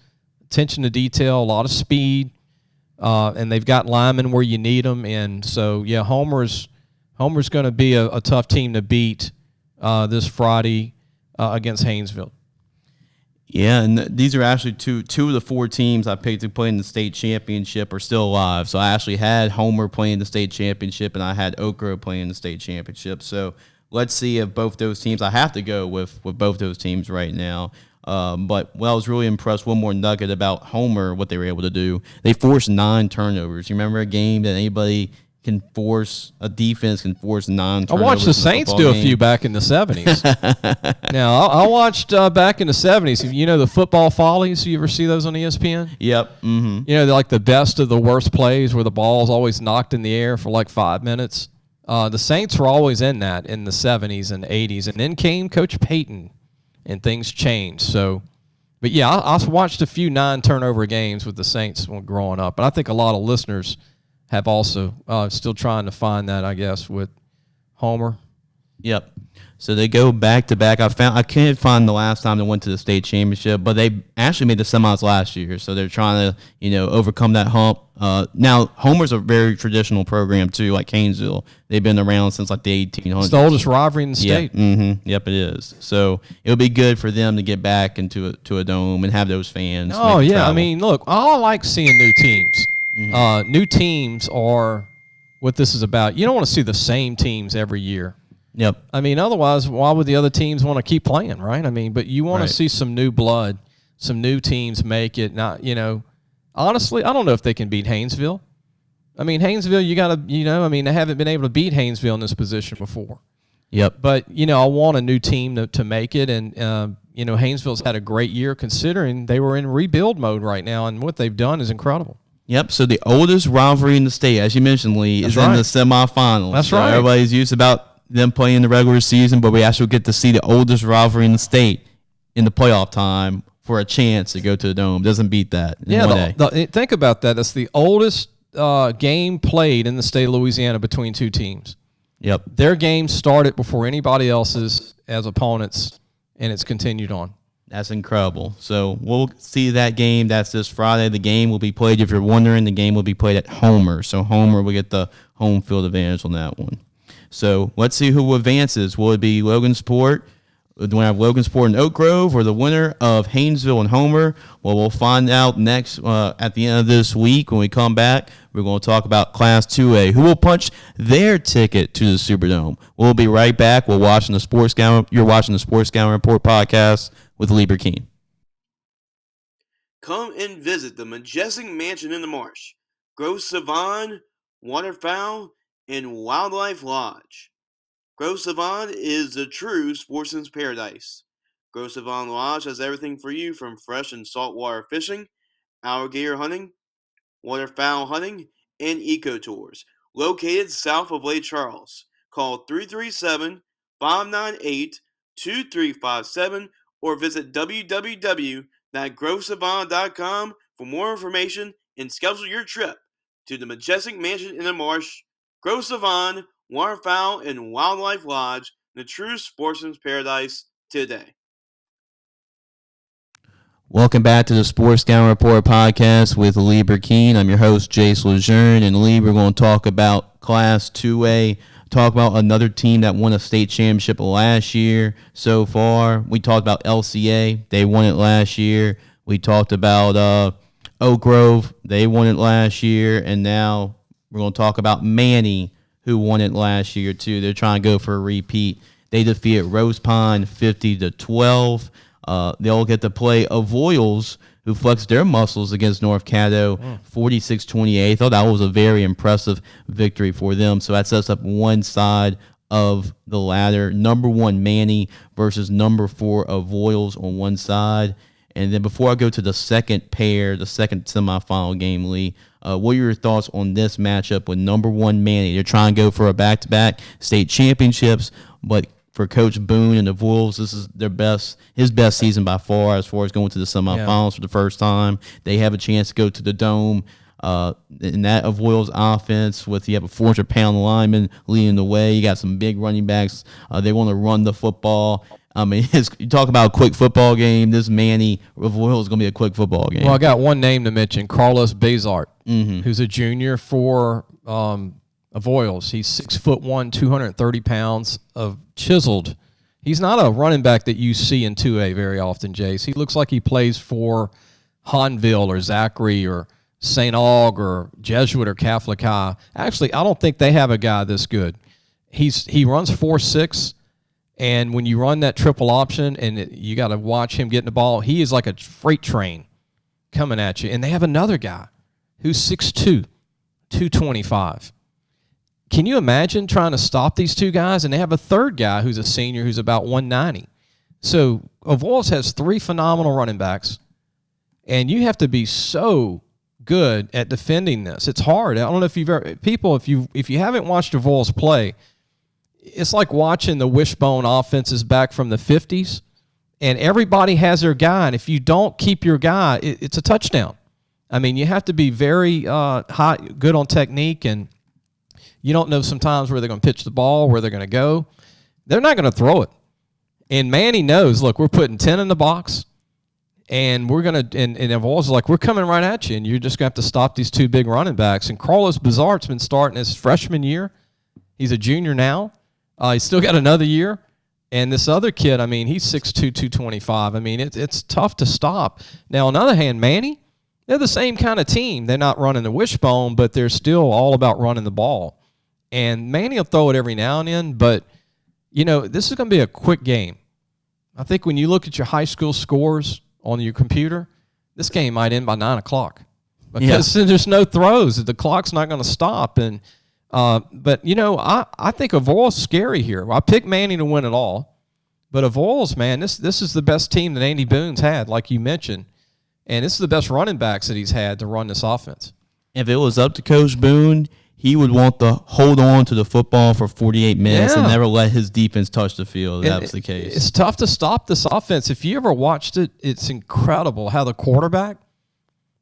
attention to detail, a lot of speed, and they've got linemen where you need them. And so, Homer's going to be a tough team to beat this Friday against Haynesville. Yeah, and these are actually two of the 4 teams I picked to play in the state championship are still alive. So I actually had Homer playing the state championship, and I had Oak Grove playing the state championship. So let's see if both those teams, I have to go with both those teams right now. But I was really impressed. One more nugget about Homer, what they were able to do. They forced 9 turnovers. You remember a game that a defense can force 9 turnovers? I watched the Saints do a few back in the 70s. Now, I watched back in the 70s. The football follies? You ever see those on ESPN? Yep. Mm-hmm. They're like the best of the worst plays where the ball's always knocked in the air for like 5 minutes. The Saints were always in that in the 70s and 80s. And then came Coach Payton, and things changed. So, but I watched a few 9-turnover games with the Saints growing up. But I think a lot of listeners have also still trying to find that, I guess, with Homer. Yep. So they go back to back. I can't find the last time they went to the state championship, but they actually made the semis last year. So they're trying to, overcome that hump. Now Homer's a very traditional program too, like Haynesville. They've been around since like the 1800s. It's the oldest rivalry in the state. Yeah. Yep, it is. So it'll be good for them to get back into a dome and have those fans. Oh yeah, travel. I mean, look, I like seeing new teams. New teams are what this is about. You don't want to see the same teams every year. Yep. I mean, otherwise, why would the other teams want to keep playing, right? I mean, but you want to see some new blood, some new teams make it. Not, honestly, I don't know if they can beat Haynesville. I mean, Haynesville, you got to, they haven't been able to beat Haynesville in this position before. Yep. But, I want a new team to make it. And, Haynesville's had a great year considering they were in rebuild mode right now, and what they've done is incredible. Yep. So the oldest rivalry in the state, as you mentioned, Lee, is in the semifinals. That's so right. Everybody's used about them playing in the regular season, but we actually get to see the oldest rivalry in the state in the playoff time for a chance to go to the Dome. Doesn't beat that in one day. Think about that. That's the oldest game played in the state of Louisiana between two teams. Yep. Their game started before anybody else's as opponents, and it's continued on. That's incredible. So we'll see that game. That's this Friday. The game will be played, if you're wondering, the game will be played at Homer. So Homer will get the home field advantage on that one. So let's see who advances. Will it be Logansport? Do we have Logansport and Oak Grove, or the winner of Haynesville and Homer? Well, we'll find out next at the end of this week when we come back. We're going to talk about Class 2A, who will punch their ticket to the Superdome. We'll be right back. You're watching the Sports Scouting Report podcast with Lee Brecheen. Come and visit the majestic mansion in the marsh, Grove Savon, Waterfowl, and Wildlife Lodge. Grove Savon is the true sportsman's paradise. Grove Savon Lodge has everything for you from fresh and saltwater fishing, alligator hunting, waterfowl hunting, and eco tours. Located south of Lake Charles. Call 337-598-2357 or visit www.grovesavon.com for more information and schedule your trip to the majestic mansion in the marsh, Grove Savon, Waterfowl, and Wildlife Lodge, the true sportsman's paradise today. Welcome back to the Sports Scouting Report podcast with Lee Brecheen. I'm your host, Jace LeJeune, and Lee, we're going to talk about Class 2A, talk about another team that won a state championship last year so far. We talked about LCA. They won it last year. We talked about Oak Grove. They won it last year, and now we're going to talk about Manny, who won it last year too. They're trying to go for a repeat. They defeated Rose Pine 50-12. They'll get to play Avoyles, who flexed their muscles against North Caddo 46-28. I thought that was a very impressive victory for them. So that sets up one side of the ladder. Number 1 Manny versus number 4 Avoyles on one side. And then before I go to the second pair, the second semifinal game, Lee, what are your thoughts on this matchup with number 1 Manny? They're trying to go for a back-to-back state championships, but for Coach Boone and the Wolves, this is his best season by far as going to the semifinals for the first time. They have a chance to go to the Dome. In that Avoyles offense, you have a 400-pound lineman leading the way. You got some big running backs. They want to run the football. I mean, you talk about a quick football game. This Manny Avoyles is going to be a quick football game. Well, I got one name to mention, Carlos Bazar, who's a junior for Avoyles. He's 6'1", 230 pounds of chiseled. He's not a running back that you see in 2A very often, Jace. He looks like he plays for Hanville or Zachary or St. Aug or Jesuit or Catholic High. Actually, I don't think they have a guy this good. He runs 4.6, and when you run that triple option and you got to watch him getting the ball, he is like a freight train coming at you. And they have another guy who's 6'2", 225. Can you imagine trying to stop these two guys? And they have a third guy who's a senior who's about 190. So Avoyles has 3 phenomenal running backs, and you have to be so good at defending this. It's hard. I don't know if you've ever, if you haven't watched Avoyles play, it's like watching the wishbone offenses back from the 50s, and everybody has their guy, and if you don't keep your guy, it's a touchdown. I mean, you have to be very good on technique, and you don't know sometimes where they're going to pitch the ball, where they're going to go. they're not going to throw it. And Manny knows, look, we're putting 10 in the box, and we're going to – and Evol's like, we're coming right at you, and you're just going to have to stop these two big running backs. And Carlos Bazar's been starting his freshman year. He's a junior now. He's still got another year. And this other kid, I mean, he's 6'2", 225. I mean, it's tough to stop. Now, on the other hand, Manny, they're the same kind of team. They're not running the wishbone, but they're still all about running the ball. And Manny will throw it every now and then, but – this is going to be a quick game. I think when you look at your high school scores on your computer, this game might end by 9 o'clock because there's no throws. The clock's not going to stop. And but I think Evol's scary here. I picked Manny to win it all, but Evol's, man, this is the best team that Andy Boone's had, like you mentioned, and this is the best running backs that he's had to run this offense. If it was up to Coach Boone, he would want to hold on to the football for 48 minutes and never let his defense touch the field. If that was the case. It's tough to stop this offense. If you ever watched it, it's incredible how the quarterback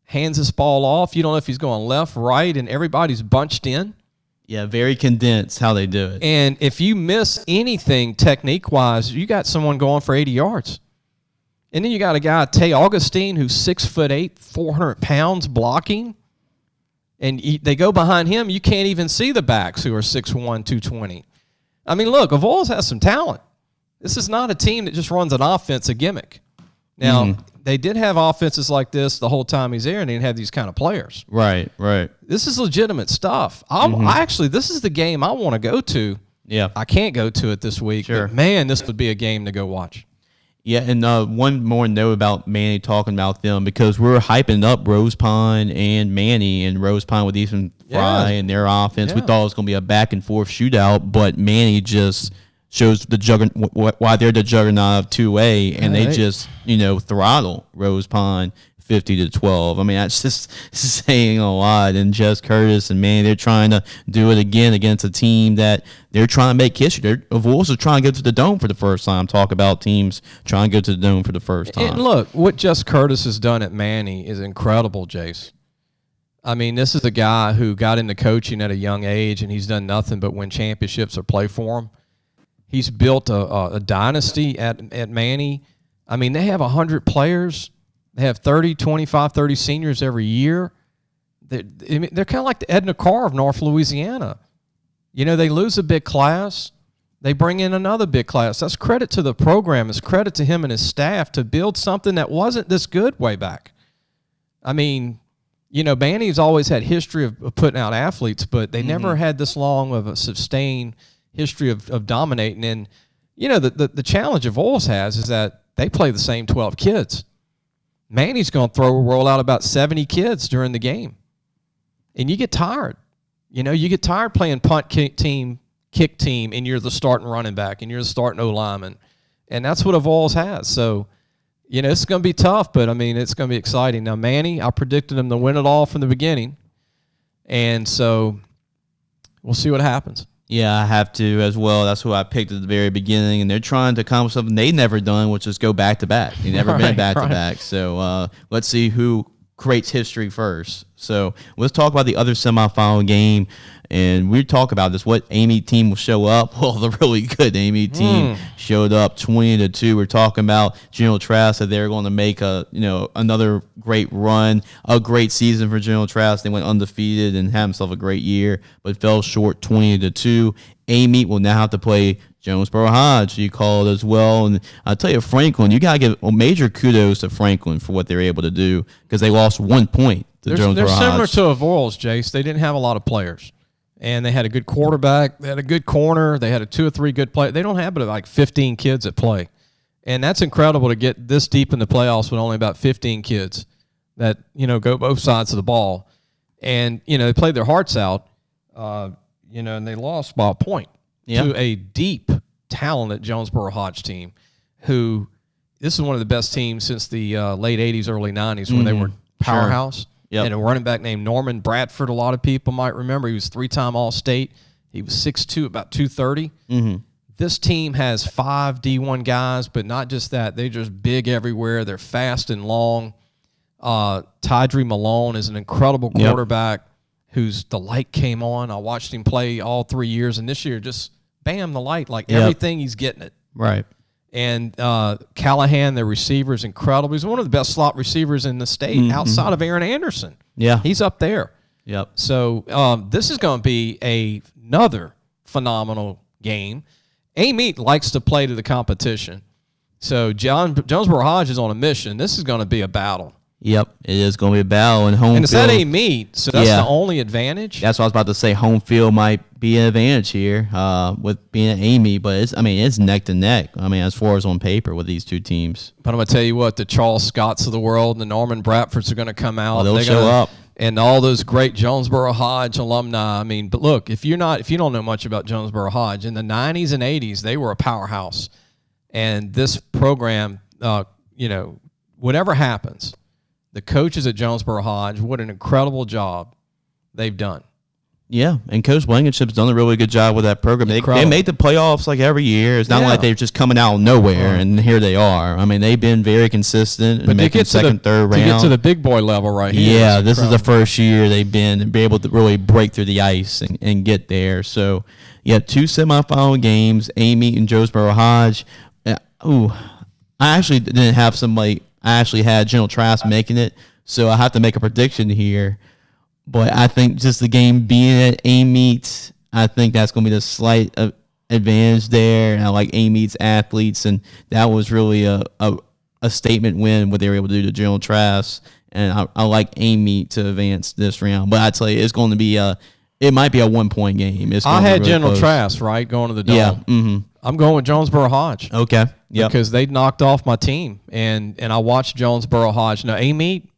hands this ball off. You don't know if he's going left, right, and everybody's bunched in. Yeah, very condensed how they do it. And if you miss anything technique-wise, you got someone going for 80 yards. And then you got a guy, Tay Augustine, who's 6'8", 400 pounds, blocking. And they go behind him, you can't even see the backs who are 6'1", 220. I mean, look, Evol's has some talent. This is not a team that just runs an offense, a gimmick. Now, they did have offenses like this the whole time he's there, and they didn't have these kind of players. Right. This is legitimate stuff. This is the game I want to go to. Yeah. I can't go to it this week, but, man, this would be a game to go watch. Yeah, and one more note about Manny talking about them, because we're hyping up Rose Pond and Manny, and Rose Pond with Ethan Fry and their offense. We thought it was going to be a back-and-forth shootout, but Manny just shows the why they're the juggernaut of 2A, and they just, throttle Rose Pond 50-12. I mean, that's just saying a lot. And Jess Curtis and Manny, they're trying to do it again against a team that they're trying to make history. They're also trying to go to the Dome for the first time. Talk about teams trying to go to the Dome for the first time. And look, what Jess Curtis has done at Manny is incredible, Jace. I mean, this is a guy who got into coaching at a young age, and he's done nothing but win championships or play for him. He's built a dynasty at Manny. I mean, they have 100 players. They have 30 seniors every year. They're kind of like the Edna Carr of North Louisiana. They lose a big class. They bring in another big class. That's credit to the program. It's credit to him and his staff to build something that wasn't this good way back. I mean, Manny's always had history of putting out athletes, but they never had this long of a sustained history of dominating. And, the challenge of Oils has is that they play the same 12 kids. Manny's going to roll out about 70 kids during the game. And you get tired. You get tired playing punt, kick team, and you're the starting running back, and you're the starting O-lineman. And that's what Evol's has. So, it's going to be tough, but, I mean, it's going to be exciting. Now, Manny, I predicted him to win it all from the beginning. And so we'll see what happens. Yeah, I have to as well. That's who I picked at the very beginning, and they're trying to accomplish something they've never done, which is go back-to-back. They've never been back-to-back. So let's see who creates history first. So let's talk about the other semifinal game, and we talk about this. What Amy team will show up? Well, the really good Amy team showed up 20-2. We're talking about General Trask, that they're going to make another great run, a great season for General Trask. They went undefeated and had themselves a great year, but fell short 20-2. Amy will now have to play Jonesboro Hodge, you call it as well. And I'll tell you, Franklin, you got to give major kudos to Franklin for what they were able to do, because they lost 1 point to Jonesboro Hodge. They're similar to Evol's, Jace. They didn't have a lot of players. And they had a good quarterback. They had a good corner. They had a 2 or 3 good players. They don't have but like 15 kids that play. And that's incredible to get this deep in the playoffs with only about 15 kids that, go both sides of the ball. And, they played their hearts out, and they lost by a point to a deep, talented Jonesboro Hodge team who this is one of the best teams since the late 80s, early 90s when they were powerhouse. Sure. Yep. And a running back named Norman Bradford, a lot of people might remember. He was 3-time All-State. He was 6'2", about 230. This team has 5 D1 guys, but not just that. They're just big everywhere. They're fast and long. Tydree Malone is an incredible quarterback whose the light came on. I watched him play all 3 years, and this year just bam, the light, like Yep. everything, he's getting it. Right. And Callahan, the receiver, is incredible. He's one of the best slot receivers in the state outside of Aaron Anderson. Yeah. He's up there. Yep. So this is going to be another phenomenal game. Amite likes to play to the competition. So Jonesboro Hodge is on a mission. This is going to be a battle. Yep. It is going to be a battle. And it's at Amite, so that's the only advantage. That's what I was about to say. Home field might be an advantage here with being at Amite, but it's neck to neck. I mean, as far as on paper with these two teams. But I'm going to tell you what, the Charles Scotts of the world and the Norman Bradfords are going to come out. They'll show up. And all those great Jonesboro Hodge alumni. I mean, but look, if you don't know much about Jonesboro Hodge, in the 90s and 80s, they were a powerhouse. And this program, whatever happens, the coaches at Jonesboro Hodge, what an incredible job they've done. Yeah, and Coach Blankenship's done a really good job with that program. They made the playoffs like every year. It's not like they're just coming out of nowhere, and here they are. I mean, they've been very consistent and making second, third round. To get to the big boy level right here. Yeah, this is the first year they've been able to really break through the ice and get there. So, yeah, 2 semifinal games, Amite and Jonesboro Hodge. I actually didn't have somebody. I actually had General Trask making it, so I have to make a prediction here. But I think just the game being at Amite, I think that's going to be the slight advantage there. And I like Amite's athletes, and that was really a statement win what they were able to do to General Trask. And I like Amite to advance this round. But I tell you, it's going to be it might be a 1-point game. I had really General Trask, right, going to the dome. Yeah. Mm-hmm. I'm going with Jonesboro Hodge. Okay. Yeah. Because they knocked off my team, and I watched Jonesboro Hodge. Now, Amite,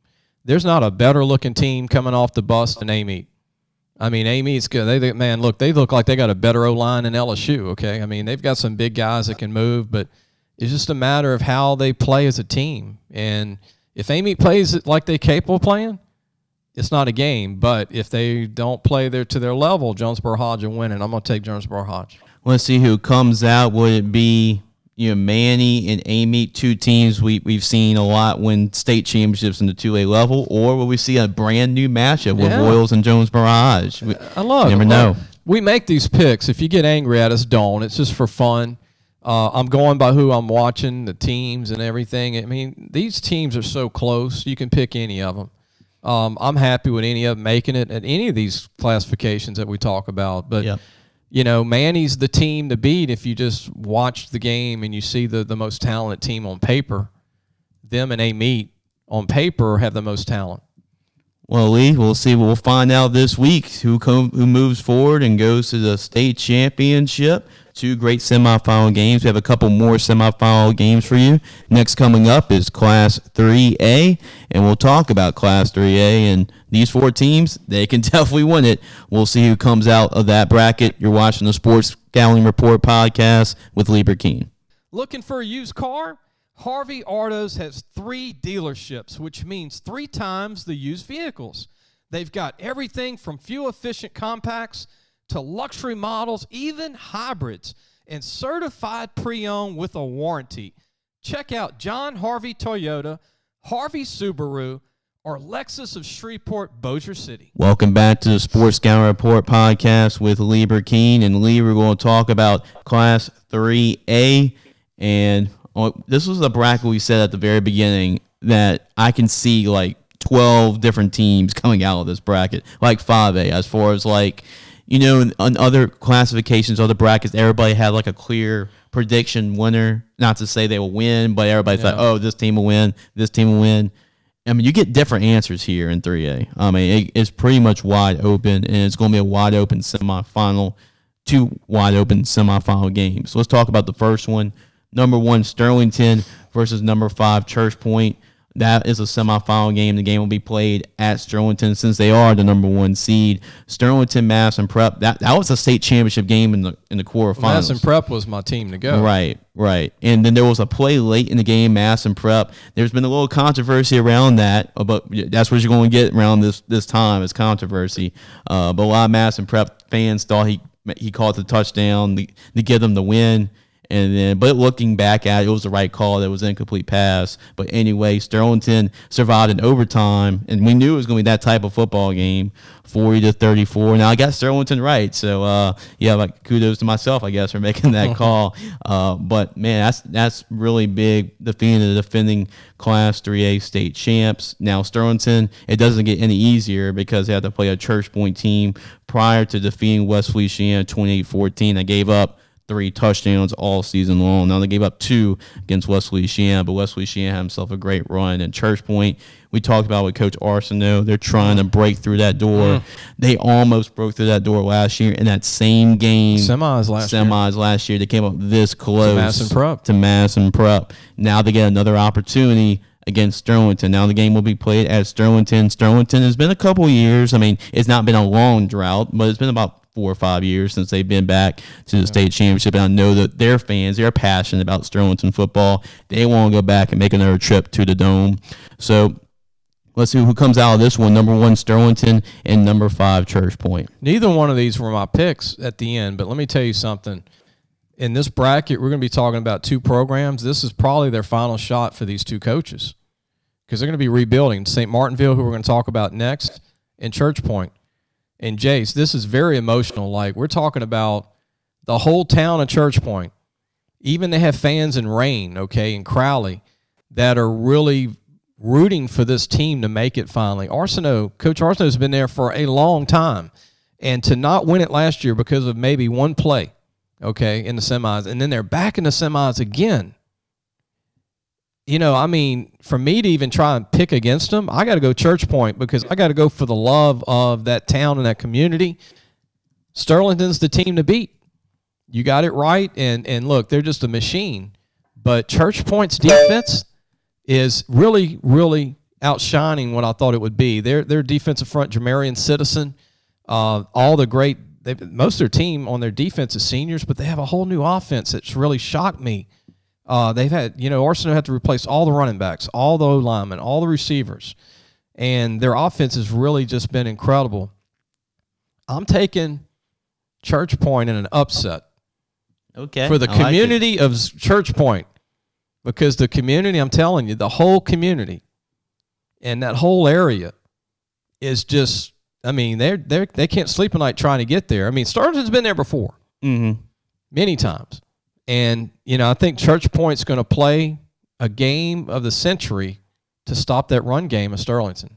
there's not a better looking team coming off the bus than Amite. I mean, Amite's good. They look like they got a better O-line than LSU, okay? I mean, they've got some big guys that can move, but it's just a matter of how they play as a team. And if Amite plays it like they're capable of playing, it's not a game. But if they don't play to their level, Jonesboro Hodge will win, and I'm going to take Jonesboro Hodge. Let's see who comes out. Would it be Manny and Amite, two teams we've seen a lot win state championships in the 2A level, or will we see a brand new matchup with Royals and Jonesboro Hodge? I love it. Never know. We make these picks. If you get angry at us, don't. It's just for fun. I'm going by who I'm watching, the teams and everything. I mean, these teams are so close. You can pick any of them. I'm happy with any of them making it at any of these classifications that we talk about. But Manny's the team to beat if you just watch the game and you see the most talented team on paper. Them and Amite on paper have the most talent. Well, Lee, we'll see. We'll find out this week who moves forward and goes to the state championship. 2 great semifinal games. We have a couple more semifinal games for you. Next coming up is Class 3A, and we'll talk about Class 3A. And these 4 teams, they can definitely win it. We'll see who comes out of that bracket. You're watching the Sports Scouting Report podcast with Lee Brecheen. Looking for a used car? Harvey Autos has 3 dealerships, which means 3 times the used vehicles. They've got everything from fuel-efficient compacts to luxury models, even hybrids, and certified pre-owned with a warranty. Check out John Harvey Toyota, Harvey Subaru, or Lexus of Shreveport, Bossier City. Welcome back to the Sports Scouting Report podcast with Lee Brecheen. And Lee, we're going to talk about Class 3A. And this was a bracket we said at the very beginning that I can see like 12 different teams coming out of this bracket, like 5A, as far as like, on other classifications, other brackets, everybody had like a clear prediction winner. Not to say they will win, but everybody thought, oh, this team will win, this team will win. I mean, you get different answers here in 3A. I mean, it's pretty much wide open, and it's going to be a wide open semifinal, 2 wide open semifinal games. So let's talk about the first one. Number 1, Sterlington versus number 5, Church Point. That is a semifinal game. The game will be played at Sterlington since they are the number 1 seed. Sterlington, Mass, and Prep. That was a state championship game in the quarterfinals. Mass and Prep was my team to go. Right. And then there was a play late in the game, Mass and Prep. There's been a little controversy around that, but that's what you're going to get around this time is controversy. But a lot of Mass and Prep fans thought he caught the touchdown to give them the win. But looking back at it, it was the right call. That was an incomplete pass. But anyway, Sterlington survived in overtime, and we knew it was going to be that type of football game, 40-34. Now I got Sterlington right, so kudos to myself, I guess, for making that call. But man, that's really big. Defeating the defending Class 3A state champs. Now Sterlington, it doesn't get any easier because they have to play a Church Point team prior to defeating West Feliciana 28-14. They gave up 3 touchdowns all season long. Now they gave up 2 against West Feliciana, but West Feliciana had himself a great run. And Church Point, we talked about with Coach Arsenault, they're trying to break through that door. They almost broke through that door last year in that same game. Semis last year. They came up this close to Madison Prep. Now they get another opportunity against Sterlington. Now the game will be played at Sterlington. Sterlington has been a couple years. I mean, it's not been a long drought, but it's been about 4 or 5 years since they've been back to the state championship. And I know that their fans, they're passionate about Sterlington football. They want to go back and make another trip to the Dome. So let's see who comes out of this one. Number 1, Sterlington, and number 5, Church Point. Neither one of these were my picks at the end, but let me tell you something. In this bracket, we're going to be talking about 2 programs. This is probably their final shot for these 2 coaches because they're going to be rebuilding. St. Martinville, who we're going to talk about next, and Church Point. And Jace, this is very emotional. Like, we're talking about the whole town of Church Point. Even they have fans in Rain, okay, in Crowley, that are really rooting for this team to make it finally. Coach Arsenault has been there for a long time. And to not win it last year because of maybe one play, okay, in the semis, and then they're back in the semis again. You know, I mean, for me to even try and pick against them, I got to go Church Point because I got to go for the love of that town and that community. Sterlington's the team to beat. You got it right, and look, they're just a machine. But Church Point's defense is really, really outshining what I thought it would be. Their defensive front, Jamarian Citizen, all the great, most of their team on their defense is seniors, but they have a whole new offense that's really shocked me. They've had, Arsenault had to replace all the running backs, all the O-linemen, all the receivers, and their offense has really just been incredible. I'm taking Church Point in an upset. Okay. For the community of Church Point, because the community, I'm telling you, the whole community and that whole area is just, I mean, they can't sleep at night trying to get there. I mean, Sterlington's been there before, many times. And, I think Church Point's going to play a game of the century to stop that run game of Sterlington.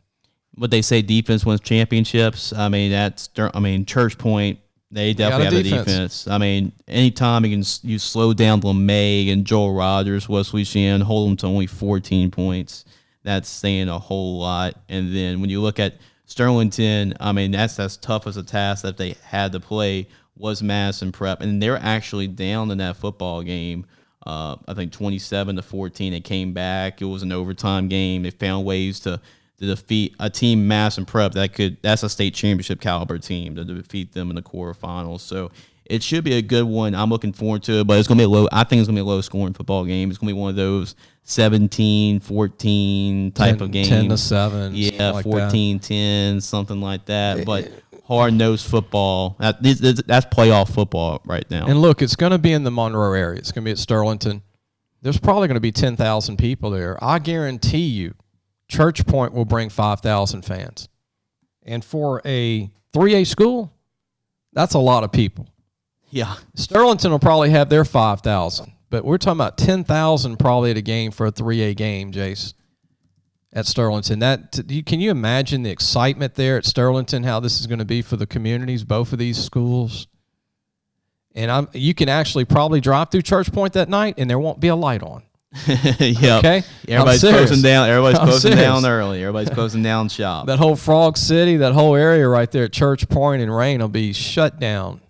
What they say, defense wins championships. I mean, Church Point, they definitely have the defense. I mean, anytime you slow down LeMay and Joel Rogers, West Louisiana, hold them to only 14 points. That's saying a whole lot. And then when you look at Sterlington, I mean, that's as tough as a task that they had to play was Madison Prep, and they were actually down in that football game. I think 27-14. They came back. It was an overtime game. They found ways to defeat a team, Madison Prep, that's a state championship caliber team, to defeat them in the quarterfinals. So it should be a good one. I'm looking forward to it, but it's going to be I think it's going to be a low scoring football game. It's going to be one of those 17-14 type of games. 10-7. Yeah, 14-10, something like that. But hard-nosed football. That's playoff football right now. And look, it's going to be in the Monroe area. It's going to be at Sterlington. There's probably going to be 10,000 people there. I guarantee you Church Point will bring 5,000 fans. And for a 3A school, that's a lot of people. Yeah. Sterlington will probably have their 5,000. But we're talking about 10,000 probably at a game for a 3A game, Jace, at Sterlington. Can you imagine the excitement there at Sterlington, how this is going to be for the communities, both of these schools? And you can actually probably drive through Church Point that night, and there won't be a light on. Yeah. Okay. Everybody's closing down. Everybody's closing down early. Everybody's closing down shop. That whole Frog City, that whole area right there at Church Point and Rain will be shut down.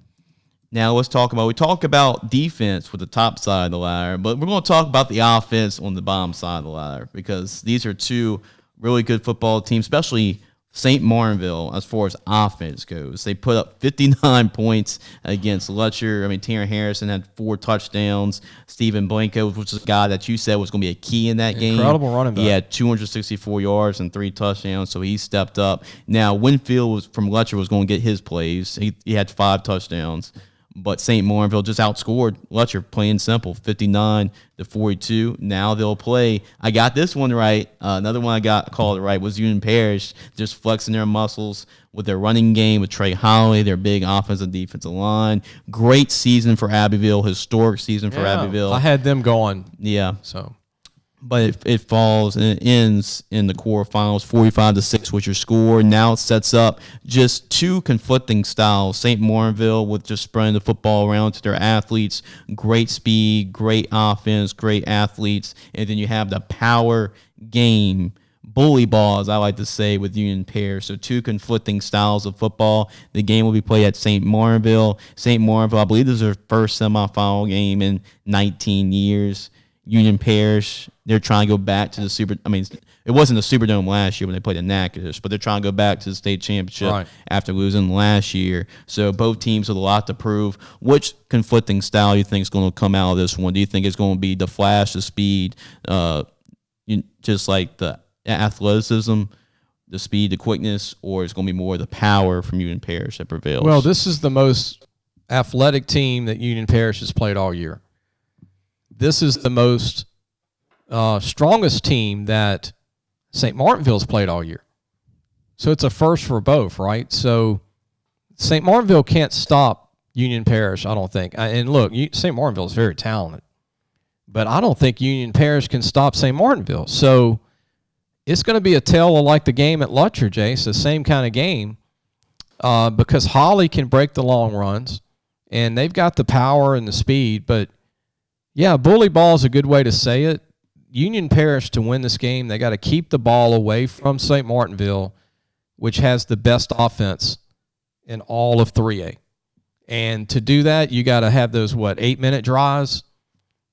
Now we talk about defense with the top side of the ladder, but we're going to talk about the offense on the bottom side of the ladder, because these are two really good football teams, especially St. Martinville as far as offense goes. They put up 59 points against Letcher. I mean, Taryn Harrison had 4 touchdowns. Stephen Blanco, which is a guy that you said was going to be a key in that game. Incredible running back. He had 264 yards and 3 touchdowns, so he stepped up. Now, Winfield from Letcher was going to get his plays. He had 5 touchdowns. but St. Martinville just outscored Letcher, plain and simple, 59-42. Now they'll play. I got this one right. Another one I got called right was Union Parish, just flexing their muscles with their running game with Trey Holloway, their big offensive defensive line. Great season for Abbeville, historic season for Abbeville. I had them going. Yeah. So, but it falls and it ends in the quarterfinals, 45-6 was your score. Now it sets up just two conflicting styles. St. Martinville with just spreading the football around to their athletes, great speed, great offense, great athletes, and then you have the power game, bully ball, as I like to say, with Union Parish. So two conflicting styles of football. The game will be played at St. Martinville. St. Martinville, I believe this is their first semifinal game in 19 years. Union Parish, they're trying to go back to the it wasn't the Superdome last year when they played in Natchitoches, but they're trying to go back to the state championship after losing last year. So both teams have a lot to prove. Which conflicting style do you think is going to come out of this one? Do you think it's going to be the flash, the speed, just like the athleticism, the speed, the quickness, or it's going to be more the power from Union Parish that prevails? well, this is the most athletic team that Union Parish has played all year. This is the most strongest team that St. Martinville's played all year. So it's a first for both, right? So St. Martinville can't stop Union Parish, I don't think. And look, St. Martinville is very talented, but I don't think Union Parish can stop St. Martinville. So it's going to be a tale of like the game at Letcher, Jace, the same kind of game, because Holly can break the long runs, and they've got the power and the speed, but yeah, bully ball is a good way to say it. Union Parish, to win this game, they got to keep the ball away from St. Martinville, which has the best offense in all of 3A. And to do that, you got to have those, 8-minute drives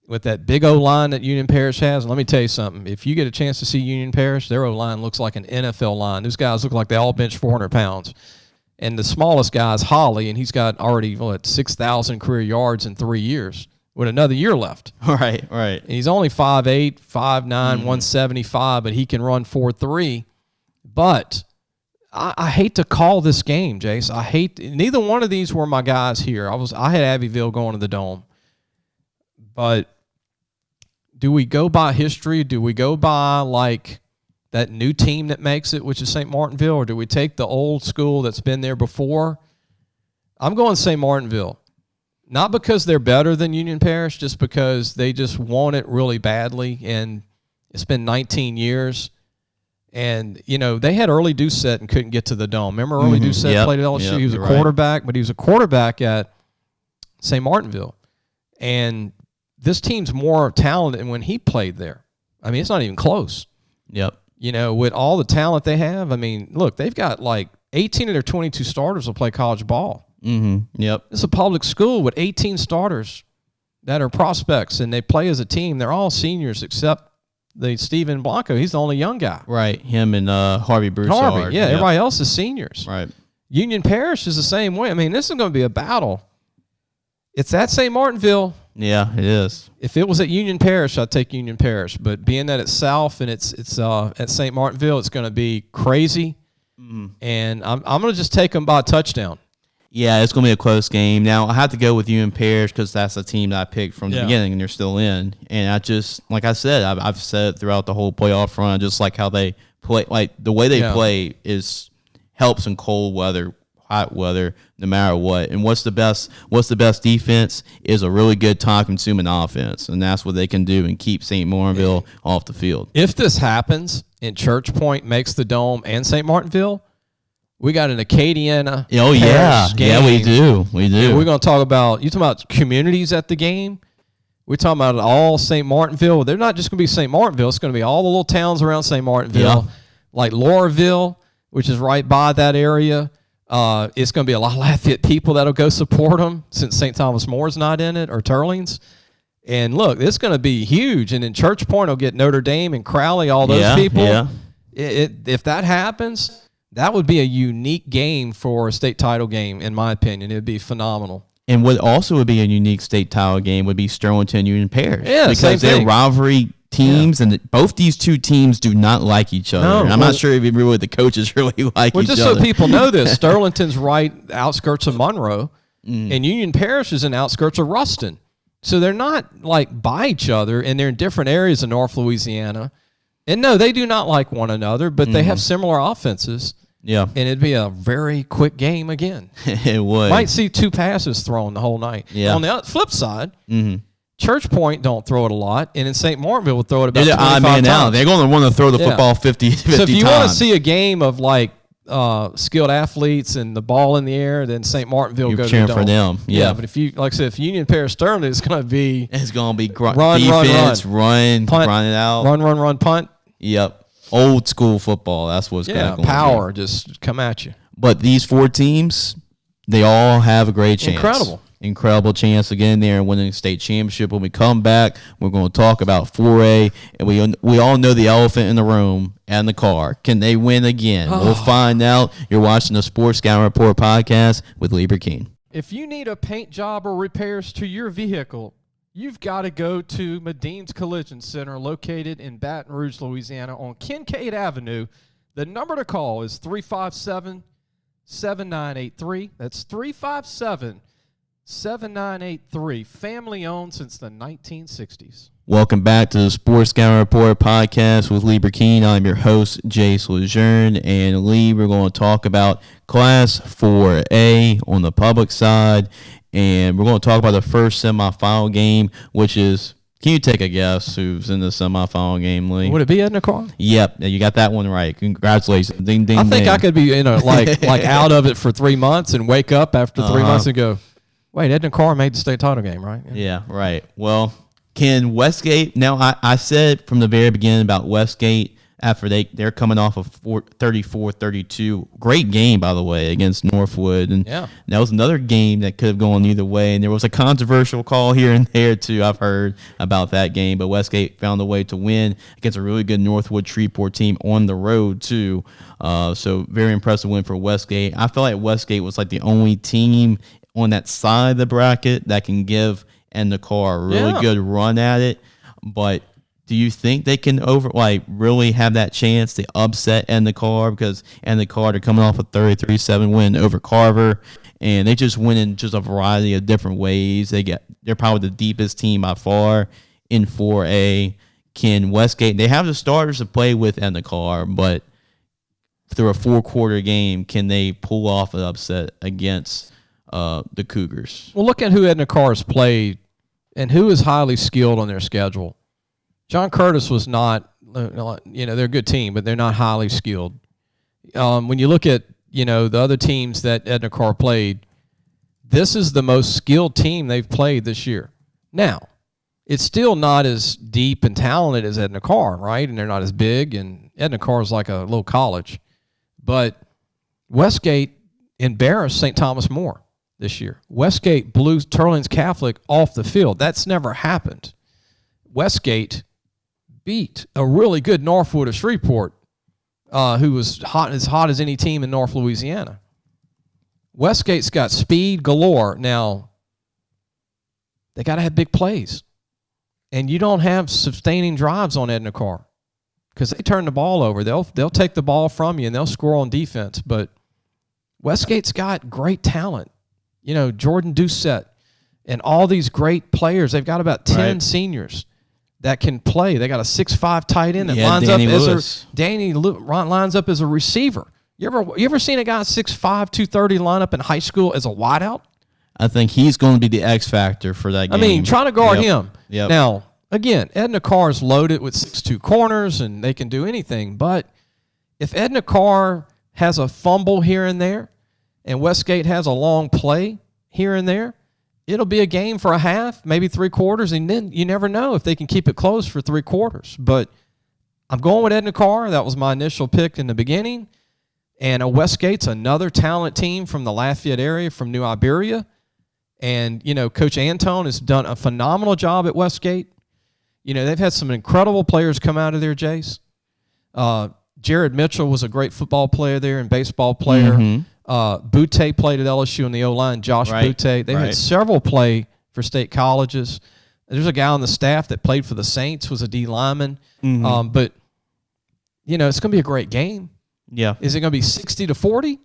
with that big O-line that Union Parish has. And let me tell you something. If you get a chance to see Union Parish, their O-line looks like an NFL line. Those guys look like they all bench 400 pounds. And the smallest guy is Holly, and he's got already, 6,000 career yards in 3 years. With another year left. Right. And he's only 5'8", 5'9", 175, but he can run 4.3. But I hate to call this game, Jace. Neither one of these were my guys here. I had Abbeville going to the Dome. But do we go by history? Do we go by like that new team that makes it, which is St. Martinville, or do we take the old school that's been there before? I'm going St. Martinville. Not because they're better than Union Parish, just because they just want it really badly, and it's been 19 years. And, they had Early Doucette and couldn't get to the Dome. Remember Early Doucette played at LSU? He was a quarterback, but he was a quarterback at St. Martinville. And this team's more talented than when he played there. I mean, it's not even close. Yep. With all the talent they have, I mean, look, they've got like 18 of their 22 starters will play college ball. Mm-hmm. Yep. It's a public school with 18 starters that are prospects, and they play as a team. They're all seniors except Steven Blanco. He's the only young guy. Right. Him and Harvey Broussard. Yeah. Everybody else is seniors. Right. Union Parish is the same way. I mean, this is going to be a battle. It's at St. Martinville. Yeah, it is. If it was at Union Parish, I'd take Union Parish. But being that it's south and it's at St. Martinville, it's going to be crazy. Mm-hmm. And I'm going to just take them by a touchdown. Yeah, it's going to be a close game. Now, I have to go with Union Parish because that's a team that I picked from the beginning, and they're still in. And I just, like I said, I've said it throughout the whole playoff run, just like how they play. Like, the way they play helps in cold weather, hot weather, no matter what. And what's the best defense is a really good time-consuming offense, and that's what they can do and keep St. Martinville off the field. If this happens and Church Point makes the Dome and St. Martinville, we got an Acadiana. Oh, yeah. Yeah, we do. Yeah, we're going to talk about, you talking about communities at the game? We're talking about all St. Martinville. They're not just going to be St. Martinville. It's going to be all the little towns around St. Martinville, like Lauraville, which is right by that area. It's going to be a lot of Lafayette people that'll go support them since St. Thomas More's not in it, or Turlings. And look, it's going to be huge. And then Church Point will get Notre Dame and Crowley, all those people. Yeah. If that happens, that would be a unique game for a state title game, in my opinion. It would be phenomenal. And what also would be a unique state title game would be Sterlington Union Parish. Yeah, because they're rivalry teams, and both these two teams do not like each other. No, I'm not sure if really the coaches really like each other. Well, just so people know this, Sterlington's right outskirts of Monroe, and Union Parish is in the outskirts of Ruston. So they're not like by each other, and they're in different areas of North Louisiana. And no, they do not like one another, but they have similar offenses. Yeah. And it'd be a very quick game again. It would. Might see 2 passes thrown the whole night. Yeah. On the flip side, Church Point don't throw it a lot, and in St. Martinville will throw it about They're 25 man times. out. They're going to want to throw the football 50 times. So if you want to see a game of like skilled athletes and the ball in the air, then St. Martinville You're go cheering to for them. Yeah. But if you, like I said, if Union Parish Sterling, it's going to be run, defense, run, punt, run it out. Run, punt. Yep. Old school football. That's what's going to power just come at you. But these 4 teams, they all have a great chance. Incredible chance to get in there and win the state championship. When we come back, we're going to talk about 4A, and we all know the elephant in the room and the car. Can they win again? We'll find out. You're watching the Sports Scouting Report podcast with Lee Brecheen. If you need a paint job or repairs to your vehicle, you've got to go to Medine's Collision Center, located in Baton Rouge, Louisiana, on Kincaid Avenue. The number to call is 357-7983. That's 357-7983. Family owned since the 1960s. Welcome back to the Sports Scouting Report podcast with Lee Brecheen. I'm your host, Jace LeJeune. And Lee, we're going to talk about Class 4A on the public side. And we're going to talk about the first semifinal game, which is, can you take a guess who's in the semifinal game, Lee? Would it be Edna Carr? Yep, you got that one right. Congratulations. Ding, ding, I think ding. I could be like out of it for 3 months and wake up after 3 months and go, wait, Edna Carr made the state title game, right? Yeah, right. Well, can Westgate, now I said from the very beginning about Westgate, after they're coming off of 34-32. Great game, by the way, against Northwood. And that was another game that could have gone either way. And there was a controversial call here and there, too, I've heard about that game. But Westgate found a way to win against a really good Northwood Shreveport team on the road, too. So very impressive win for Westgate. I feel like Westgate was like the only team on that side of the bracket that can give Endicott a really good run at it. But do you think they can really have that chance to upset Endicott, because Endicott are coming off a 33-7 win over Carver, and they just win in just a variety of different ways. They're probably the deepest team by far in 4A. Can Westgate, they have the starters to play with Endicott, but through a 4-quarter game, can they pull off an upset against the Cougars? Well, look at who Edna Carr's played and who is highly skilled on their schedule. John Curtis was not, they're a good team, but they're not highly skilled. When you look at, the other teams that Edna Carr played, this is the most skilled team they've played this year. Now, it's still not as deep and talented as Edna Carr, right? And they're not as big, and Edna Carr is like a little college. But Westgate embarrassed St. Thomas More this year. Westgate blew Turlings Catholic off the field. That's never happened. Westgate beat a really good Northwood of Shreveport, who was as hot as any team in North Louisiana. Westgate's got speed galore. Now, they got to have big plays. And you don't have sustaining drives on Edna Carr because they turn the ball over. They'll take the ball from you, and they'll score on defense. But Westgate's got great talent. Jordan Doucette and all these great players. They've got about 10 seniors that can play. They got a 6'5" tight end that lines up as a receiver. You ever seen a guy 6'5", 230 line up in high school as a wideout? I think he's going to be the X factor for that game. I mean, trying to guard him. Yep. Now, again, Edna Carr's loaded with 6'2" corners, and they can do anything. But if Edna Carr has a fumble here and there, and Westgate has a long play here and there, it'll be a game for a half, maybe 3 quarters, and then you never know if they can keep it close for 3 quarters. But I'm going with Edna Carr. That was my initial pick in the beginning. And Westgate's another talent team from the Lafayette area, from New Iberia. And, Coach Antone has done a phenomenal job at Westgate. They've had some incredible players come out of there, Jace. Jared Mitchell was a great football player there and baseball player. Mm-hmm. Butte played at LSU in the O-line, Josh Butte. They had several play for state colleges. There's a guy on the staff that played for the Saints, was a D lineman. Mm-hmm. But, it's going to be a great game. Yeah. Is it going to be 60-40?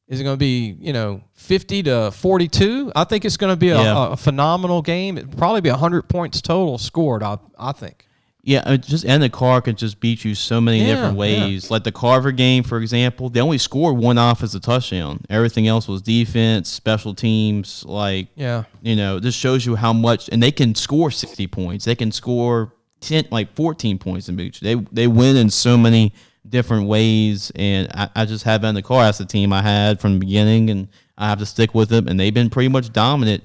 Is it going to be 50-42? I think it's going to be a phenomenal game. It'll probably be 100 points total scored. I think. Yeah, and the car can just beat you so many different ways. Like the Carver game, for example, they only scored one offensive touchdown. Everything else was defense, special teams. This shows you how much, and they can score 60 points. They can score 14 points in each. They win in so many different ways, and I just have in the car. That's the team I had from the beginning, and I have to stick with them. And they've been pretty much dominant.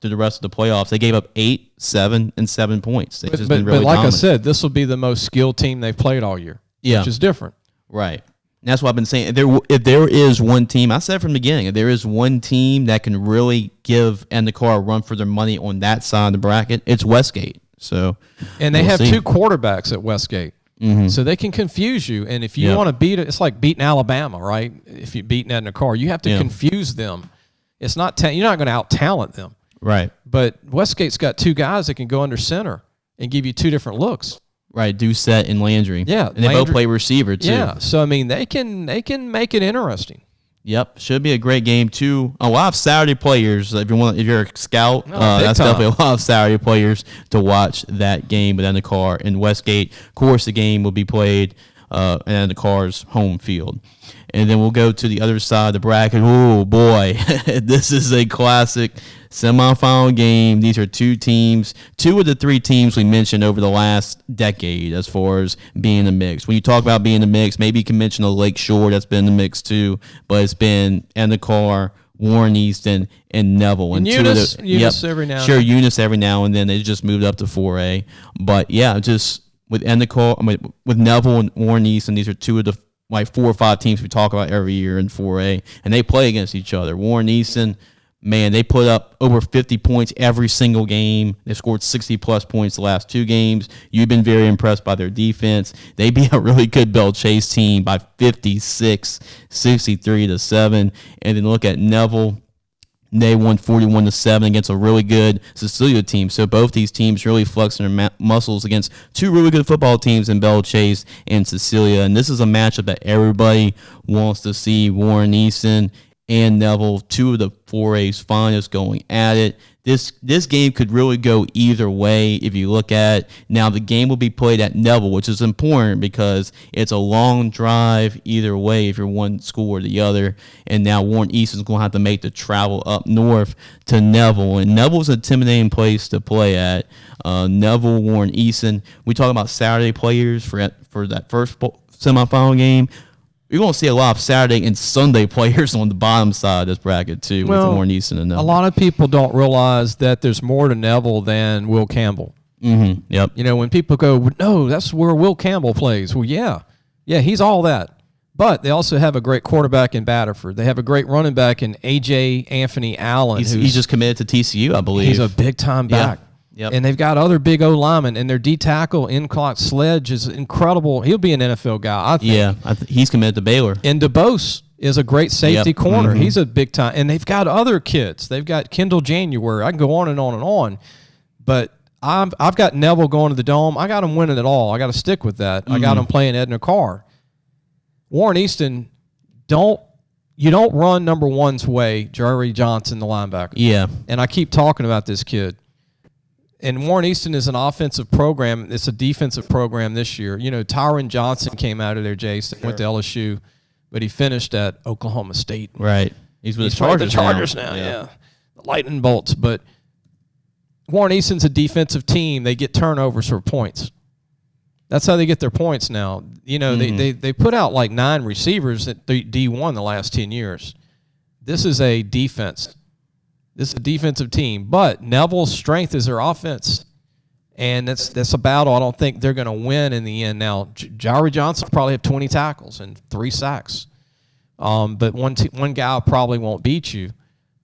To the rest of the playoffs. They gave up 8, 7, and 7 points. They've just been really dominant. I said, this will be the most skilled team they've played all year, which is different. Right. And that's what I've been saying. If there is one team, I said from the beginning, if there is one team that can really give Endicott a run for their money on that side of the bracket, it's Westgate. And they have 2 quarterbacks at Westgate. Mm-hmm. So they can confuse you. And if you want to beat it, it's like beating Alabama, right? If you're beating Endicott, you have to confuse them. It's not you're not going to out-talent them. Right. But Westgate's got 2 guys that can go under center and give you 2 different looks. Right, Doucette and Landry. Yeah. And they both play receiver, too. Yeah, so, I mean, they can make it interesting. Yep, should be a great game, too. A lot of Saturday players. If you're a scout, that's definitely a lot of Saturday players to watch that game within the car. In Westgate, of course, the game will be played in the car's home field. And then we'll go to the other side of the bracket. Oh, boy. This is a classic semifinal game. These are 2 teams, 2 of the 3 teams we mentioned over the last decade as far as being in the mix. When you talk about being in the mix, maybe you can mention a Lake Shore that's been in the mix too, but it's been Endicott, Warren Easton, and Neville. And Eunice every now and then. Sure, Eunice every now and then. They just moved up to 4A. But, yeah, just with Endicott, with Neville and Warren Easton, these are 2 of the 4 or 5 teams we talk about every year in 4A, and they play against each other. Warren Easton, man, they put up over 50 points every single game. They scored 60-plus points the last 2 games. You've been very impressed by their defense. They beat a really good Belle Chase team by 56, 63-7. And then look at Neville. They won 41-7 against a really good Cecilia team. So both these teams really flexing their muscles against 2 really good football teams in Belle Chase and Cecilia. And this is a matchup that everybody wants to see. Warren Easton and Neville, 2 of the 4A's finest, going at it. This game could really go either way if you look at it. Now, the game will be played at Neville, which is important because it's a long drive either way if you're one school or the other. And now Warren Easton's going to have to make the travel up north to Neville. And Neville's an intimidating place to play at. Neville, Warren Easton. We talk about Saturday players for that first semifinal game. You're going to see a lot of Saturday and Sunday players on the bottom side of this bracket, too, with Warren Easton and Neville. A lot of people don't realize that there's more to Neville than Will Campbell. Mm-hmm. Yep. When people go, no, that's where Will Campbell plays. Well, yeah, he's all that. But they also have a great quarterback in Batterford. They have a great running back in A.J. Anthony Allen. He's just committed to TCU, I believe. He's a big-time back. Yeah. Yep. And they've got other big O-linemen, and their D-tackle, Inclot Sledge, is incredible. He'll be an NFL guy, I think. Yeah, he's committed to Baylor. And DeBose is a great safety corner. Mm-hmm. He's a big-time. And they've got other kids. They've got Kendall January. I can go on and on and on. But I've got Neville going to the Dome. I got him winning it all. I got to stick with that. Mm-hmm. I got him playing Edna Carr. Warren Easton, you don't run number one's way, Jerry Johnson, the linebacker. Yeah. And I keep talking about this kid. And Warren Easton is an offensive program. It's a defensive program this year. Tyron Johnson came out of there, Jace, went to LSU, but he finished at Oklahoma State. Right. He's with the Chargers now. Yeah. The Lightning Bolts. But Warren Easton's a defensive team. They get turnovers for points. That's how they get their points now. They put out like 9 receivers at D1 the last 10 years. This is a defense. This is a defensive team, but Neville's strength is their offense, and that's about all. I don't think they're going to win in the end. Now, Jerry Johnson will probably have 20 tackles and 3 sacks, but one guy probably won't beat you.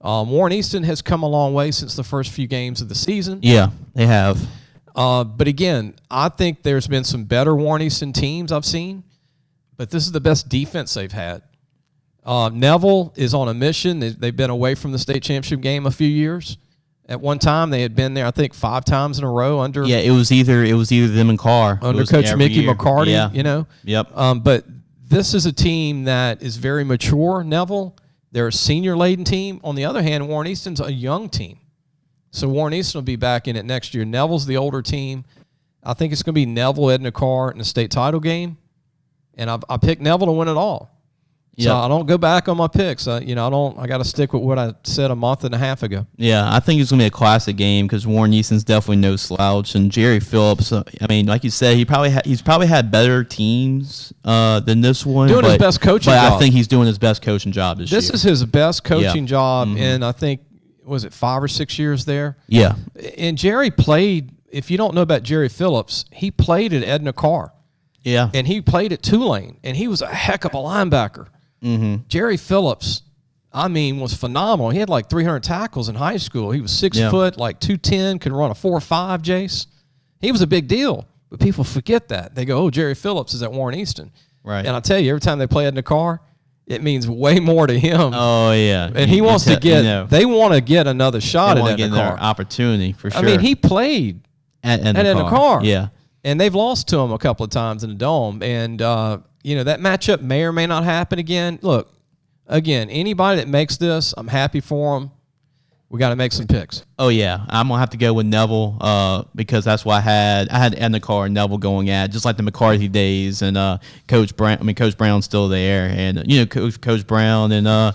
Warren Easton has come a long way since the first few games of the season. Yeah, they have. But again, I think there's been some better Warren Easton teams I've seen, but this is the best defense they've had. Neville is on a mission. They've been away from the state championship game a few years. At one time, they had been there, I think, 5 times in a row under. Yeah, it was either them and Carr under Coach Mickey McCarty. Yeah. Yep. But this is a team that is very mature, Neville. They're a senior-laden team. On the other hand, Warren Easton's a young team. So Warren Easton will be back in it next year. Neville's the older team. I think it's going to be Neville, Edna Carr in the state title game. And I picked Neville to win it all. So I don't go back on my picks. I got to stick with what I said a month and a half ago. Yeah, I think it's going to be a classic game because Warren Easton's definitely no slouch. And Jerry Phillips, like you said, he's probably had better teams than this one. Doing his best coaching job. I think he's doing his best coaching job this year. This is his best coaching job in, I think, was it 5 or 6 years there? Yeah. And Jerry played, if you don't know about Jerry Phillips, he played at Edna Carr. Yeah. And he played at Tulane, and he was a heck of a linebacker. Mm-hmm. Jerry Phillips, was phenomenal. He had like 300 tackles in high school. He was 6 foot, like 210, could run a 4.5, Jace. He was a big deal, but people forget that. They go, Jerry Phillips is at Warren Easton. Right. And I tell you, every time they play Edna Carr, it means way more to him. Oh, yeah. And he wants to get, they want to get another shot at Edna Carr. Opportunity, for sure. I mean, he played at Edna Carr. Yeah. And they've lost to him a couple of times in the Dome. And, that matchup may or may not happen again. Look, again, anybody that makes this, I'm happy for them. We got to make some picks. Oh, yeah. I'm going to have to go with Neville because that's what I had Edna Carr and Neville going at, just like the McCarthy days. And Coach Brown's still there. And, Coach Brown and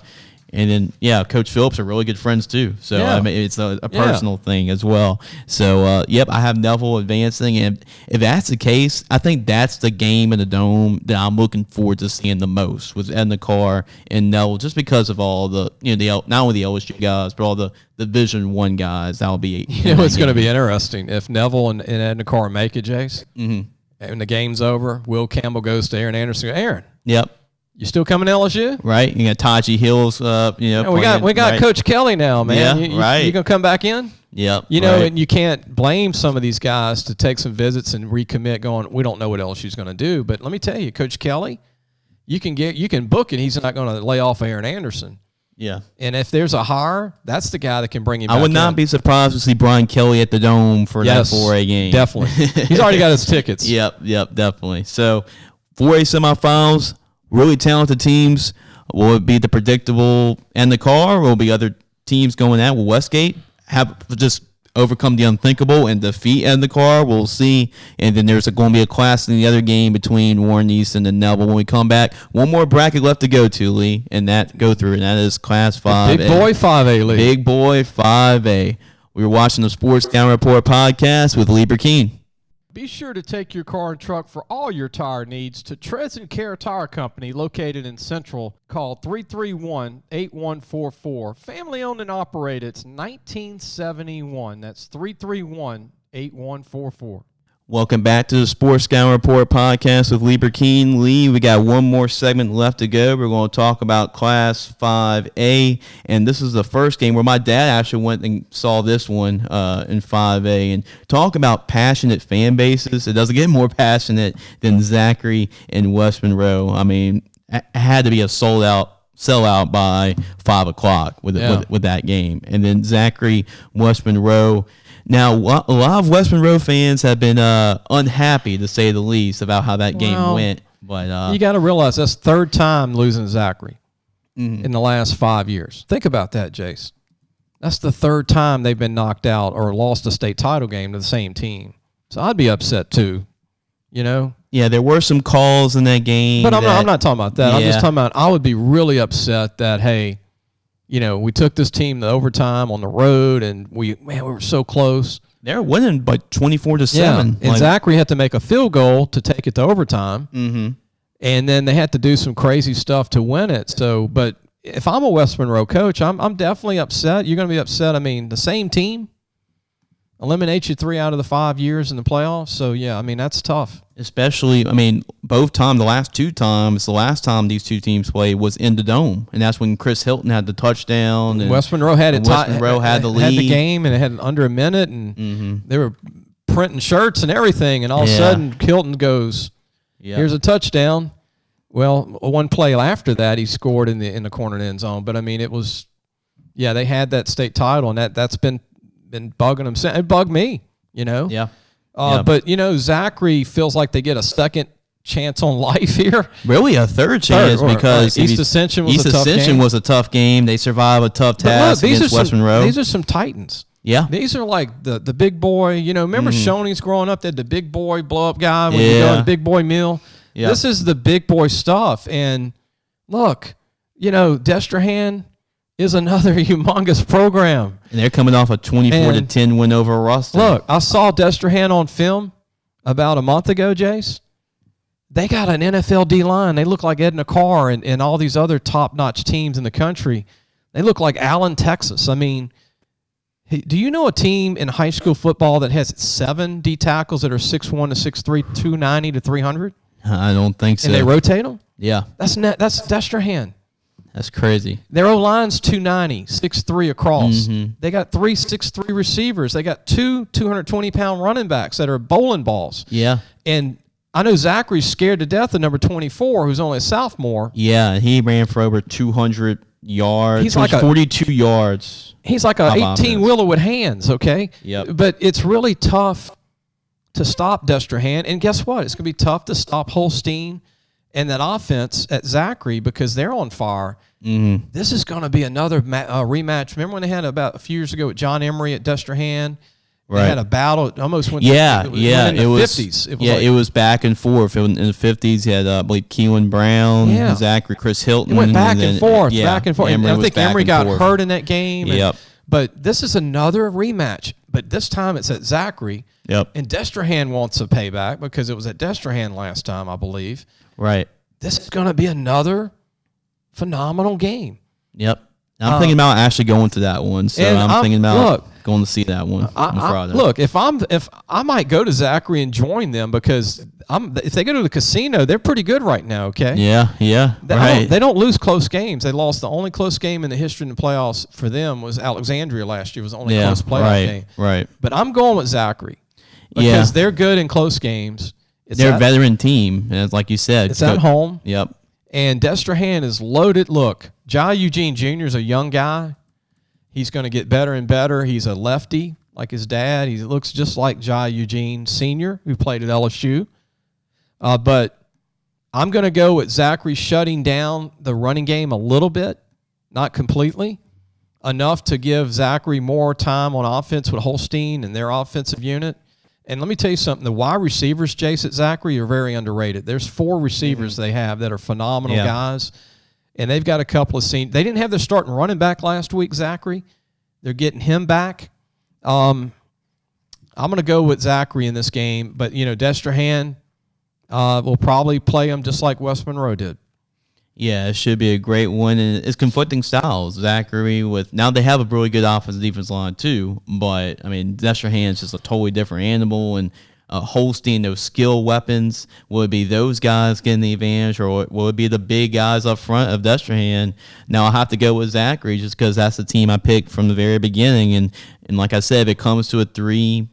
then, Coach Phillips are really good friends, too. So, it's a personal thing as well. So, I have Neville advancing. And if that's the case, I think that's the game in the Dome that I'm looking forward to seeing the most with Edna Carr and Neville, just because of all the, not only the LSU guys, but all the Division I guys. That'll be it's going to be interesting. If Neville and Edna Carr make it, Jace, and the game's over, Will Campbell goes to Aaron Anderson. Aaron. Yep. You still coming to LSU? Right. You got Taji Hills, we got Coach Kelly now, man. Yeah, you going to come back in? Yep. And you can't blame some of these guys to take some visits and recommit going, we don't know what LSU's going to do. But let me tell you, Coach Kelly, you can book it. He's not going to lay off Aaron Anderson. Yeah. And if there's a hire, that's the guy that can bring him back I would not be surprised to see Brian Kelly at the Dome for that 4A game. Definitely. He's already got his tickets. Yep, definitely. So 4A semifinals. Really talented teams. Will it be the predictable and the car? Will it be other teams going at? Will Westgate have just overcome the unthinkable and defeat and the car? We'll see. And then there's going to be a class in the other game between Warren Easton and Neville when we come back. One more bracket left to go to, Lee, and that is Class 5A. Big boy 5A, Lee. Big boy 5A. We were watching the Sports Down Report podcast with Lee Brecheen. Be sure to take your car and truck for all your tire needs to Trez & Care Tire Company located in Central. Call 331-8144. Family owned and operated. It's 1971. That's 331-8144. Welcome back to the Sports Scout Report podcast with Lee Brecheen. Lee, we got one more segment left to go. We're going to talk about Class 5A, and this is the first game where my dad actually went and saw this one in 5A. And talk about passionate fan bases. It doesn't get more passionate than Zachary and West Monroe. I mean, it had to be a sellout by 5 o'clock with that game. And then Zachary, West Monroe. Now, a lot of West Monroe fans have been unhappy, to say the least, about how that game went. But you got to realize that's third time losing Zachary in the last 5 years. Think about that, Jace. That's the third time they've been knocked out or lost a state title game to the same team. So I'd be upset too, Yeah, there were some calls in that game. But I'm not talking about that. Yeah. I'm just talking about I would be really upset that, hey, we took this team to overtime on the road, and we were so close. They're winning by 24-7. Yeah. And Zachary had to make a field goal to take it to overtime, and then they had to do some crazy stuff to win it. So, but if I'm a West Monroe coach, I'm definitely upset. You're going to be upset. I mean, the same team eliminates you 3 out of the 5 years in the playoffs. So, yeah, I mean, that's tough. Especially, I mean, both times, the last time these two teams played was in the Dome. And that's when Chris Hilton had the touchdown. And West Monroe had it. West Monroe had the lead. Had the game, and it had under a minute, and they were printing shirts and everything. And all of a sudden, Hilton goes, here's a touchdown. Well, one play after that, he scored in the corner end zone. But, I mean, it was, they had that state title, and that's been bugging them. It bugged me, Yeah. But, Zachary feels like they get a second chance on life here. Really, a third chance because East Ascension was East a tough Ascension game. was a tough game. They survived a tough task against West Monroe. These are some Titans. Yeah. These are like the big boy. Remember Shoney's growing up? They had the big boy blow up guy when you go to the big boy meal. Yeah. This is the big boy stuff. And look, Destrehan is another humongous program. And they're coming off a 24-10 win over Ruston. Look, I saw Destrehan on film about a month ago, Jace. They got an NFL D-line. They look like Edna Carr and all these other top-notch teams in the country. They look like Allen, Texas. I mean, do you know a team in high school football that has 7 D tackles that are 6'1" to 6'3", 290 to 300? I don't think so. And they rotate them? Yeah. That's Destrehan. That's crazy. Their O-line's 290, 6'3" across. They got 3 6'3" receivers. They got 2 220-pound running backs that are bowling balls. Yeah. And I know Zachary's scared to death of number 24, who's only a sophomore. Yeah, he ran for over 200 yards. He's like 42 yards. He's like a 18-wheeler with hands, okay? Yep. But it's really tough to stop Destrehan. And guess what? It's going to be tough to stop Holstein and that offense at Zachary because they're on fire. This is going to be another rematch. Remember when they had about a few years ago with John Emery at Destrehan? They had a battle. It almost went. Yeah, it was in the 50s. It was back and forth. In the 50s, you had I believe Keelan Brown, Zachary, Chris Hilton. It went back and forth, back and forth. Emery I think Emery got hurt in that game. Yep. But this is another rematch. But this time it's at Zachary. Yep. And Destrehan wants a payback because it was at Destrehan last time, I believe. Right. This is going to be another phenomenal game. Yep. I'm thinking about actually going to that one. So I'm thinking about going to see that one on Friday. Look, if I might go to Zachary and join them because if they go to the casino, they're pretty good right now. Okay. Yeah. They don't lose close games. They lost the only close game in the history in the playoffs for them was Alexandria last year. It was the only close playoff game. Right. But I'm going with Zachary because they're good in close games. They're a veteran team, and like you said, it's at home. Yep. And Destrehan is loaded. Look, Jai Eugene Jr. is a young guy. He's going to get better and better. He's a lefty like his dad. He looks just like Jai Eugene Sr., who played at LSU. But I'm going to go with Zachary shutting down the running game a little bit, not completely, enough to give Zachary more time on offense with Holstein and their offensive unit. And let me tell you something. The wide receivers, Jace, at Zachary are very underrated. There's 4 receivers they have that are phenomenal guys. And they've got a couple of seniors. They didn't have their starting running back last week, Zachary. They're getting him back. I'm going to go with Zachary in this game. But, Destrehan will probably play him just like West Monroe did. Yeah, it should be a great one. And it's conflicting styles. Zachary now they have a really good offensive defense line too, but I mean Destrehan's just a totally different animal, and Holstein, those skill weapons, will it be those guys getting the advantage, or will it be the big guys up front of Destrehan? Now I'll have to go with Zachary just because that's the team I picked from the very beginning, and like I said, if it comes to a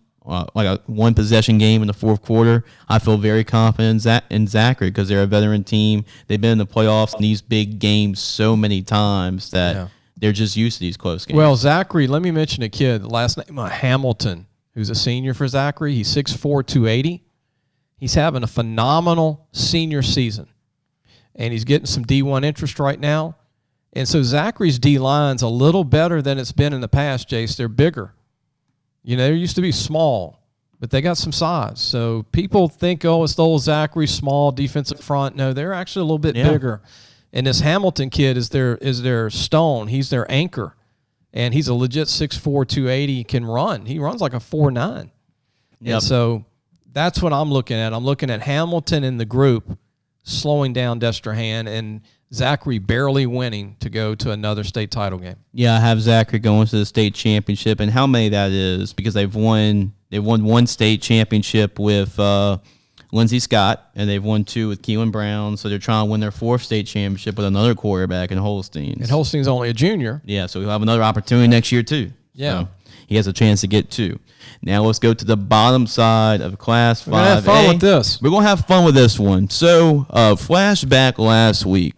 one possession game in the fourth quarter, I feel very confident in Zachary because they're a veteran team. They've been in the playoffs in these big games so many times that they're just used to these close games. Well, Zachary, let me mention a kid. Last name Hamilton, who's a senior for Zachary. He's 6'4", 280. He's having a phenomenal senior season, and he's getting some D1 interest right now. And so Zachary's D-line's a little better than it's been in the past, Jace. They're bigger. They used to be small, but they got some size. So people think, it's the old Zachary small defensive front. No, they're actually a little bit bigger. And this Hamilton kid is their stone. He's their anchor. And he's a legit 6'4", 280, can run. He runs like a 4'9". Yep. And so that's what I'm looking at. I'm looking at Hamilton in the group slowing down Destrehan and Zachary barely winning to go to another state title game. Yeah, I have Zachary going to the state championship, and how many that is because they've won one state championship with Lindsey Scott, and they've won 2 with Keelan Brown, so they're trying to win their 4th state championship with another quarterback in Holstein. And Holstein's only a junior. Yeah, so he'll have another opportunity next year too. Yeah. So he has a chance to get 2. Now let's go to the bottom side of Class 5A. We're going to have fun with this. We're going to have fun with this one. So, flashback last week,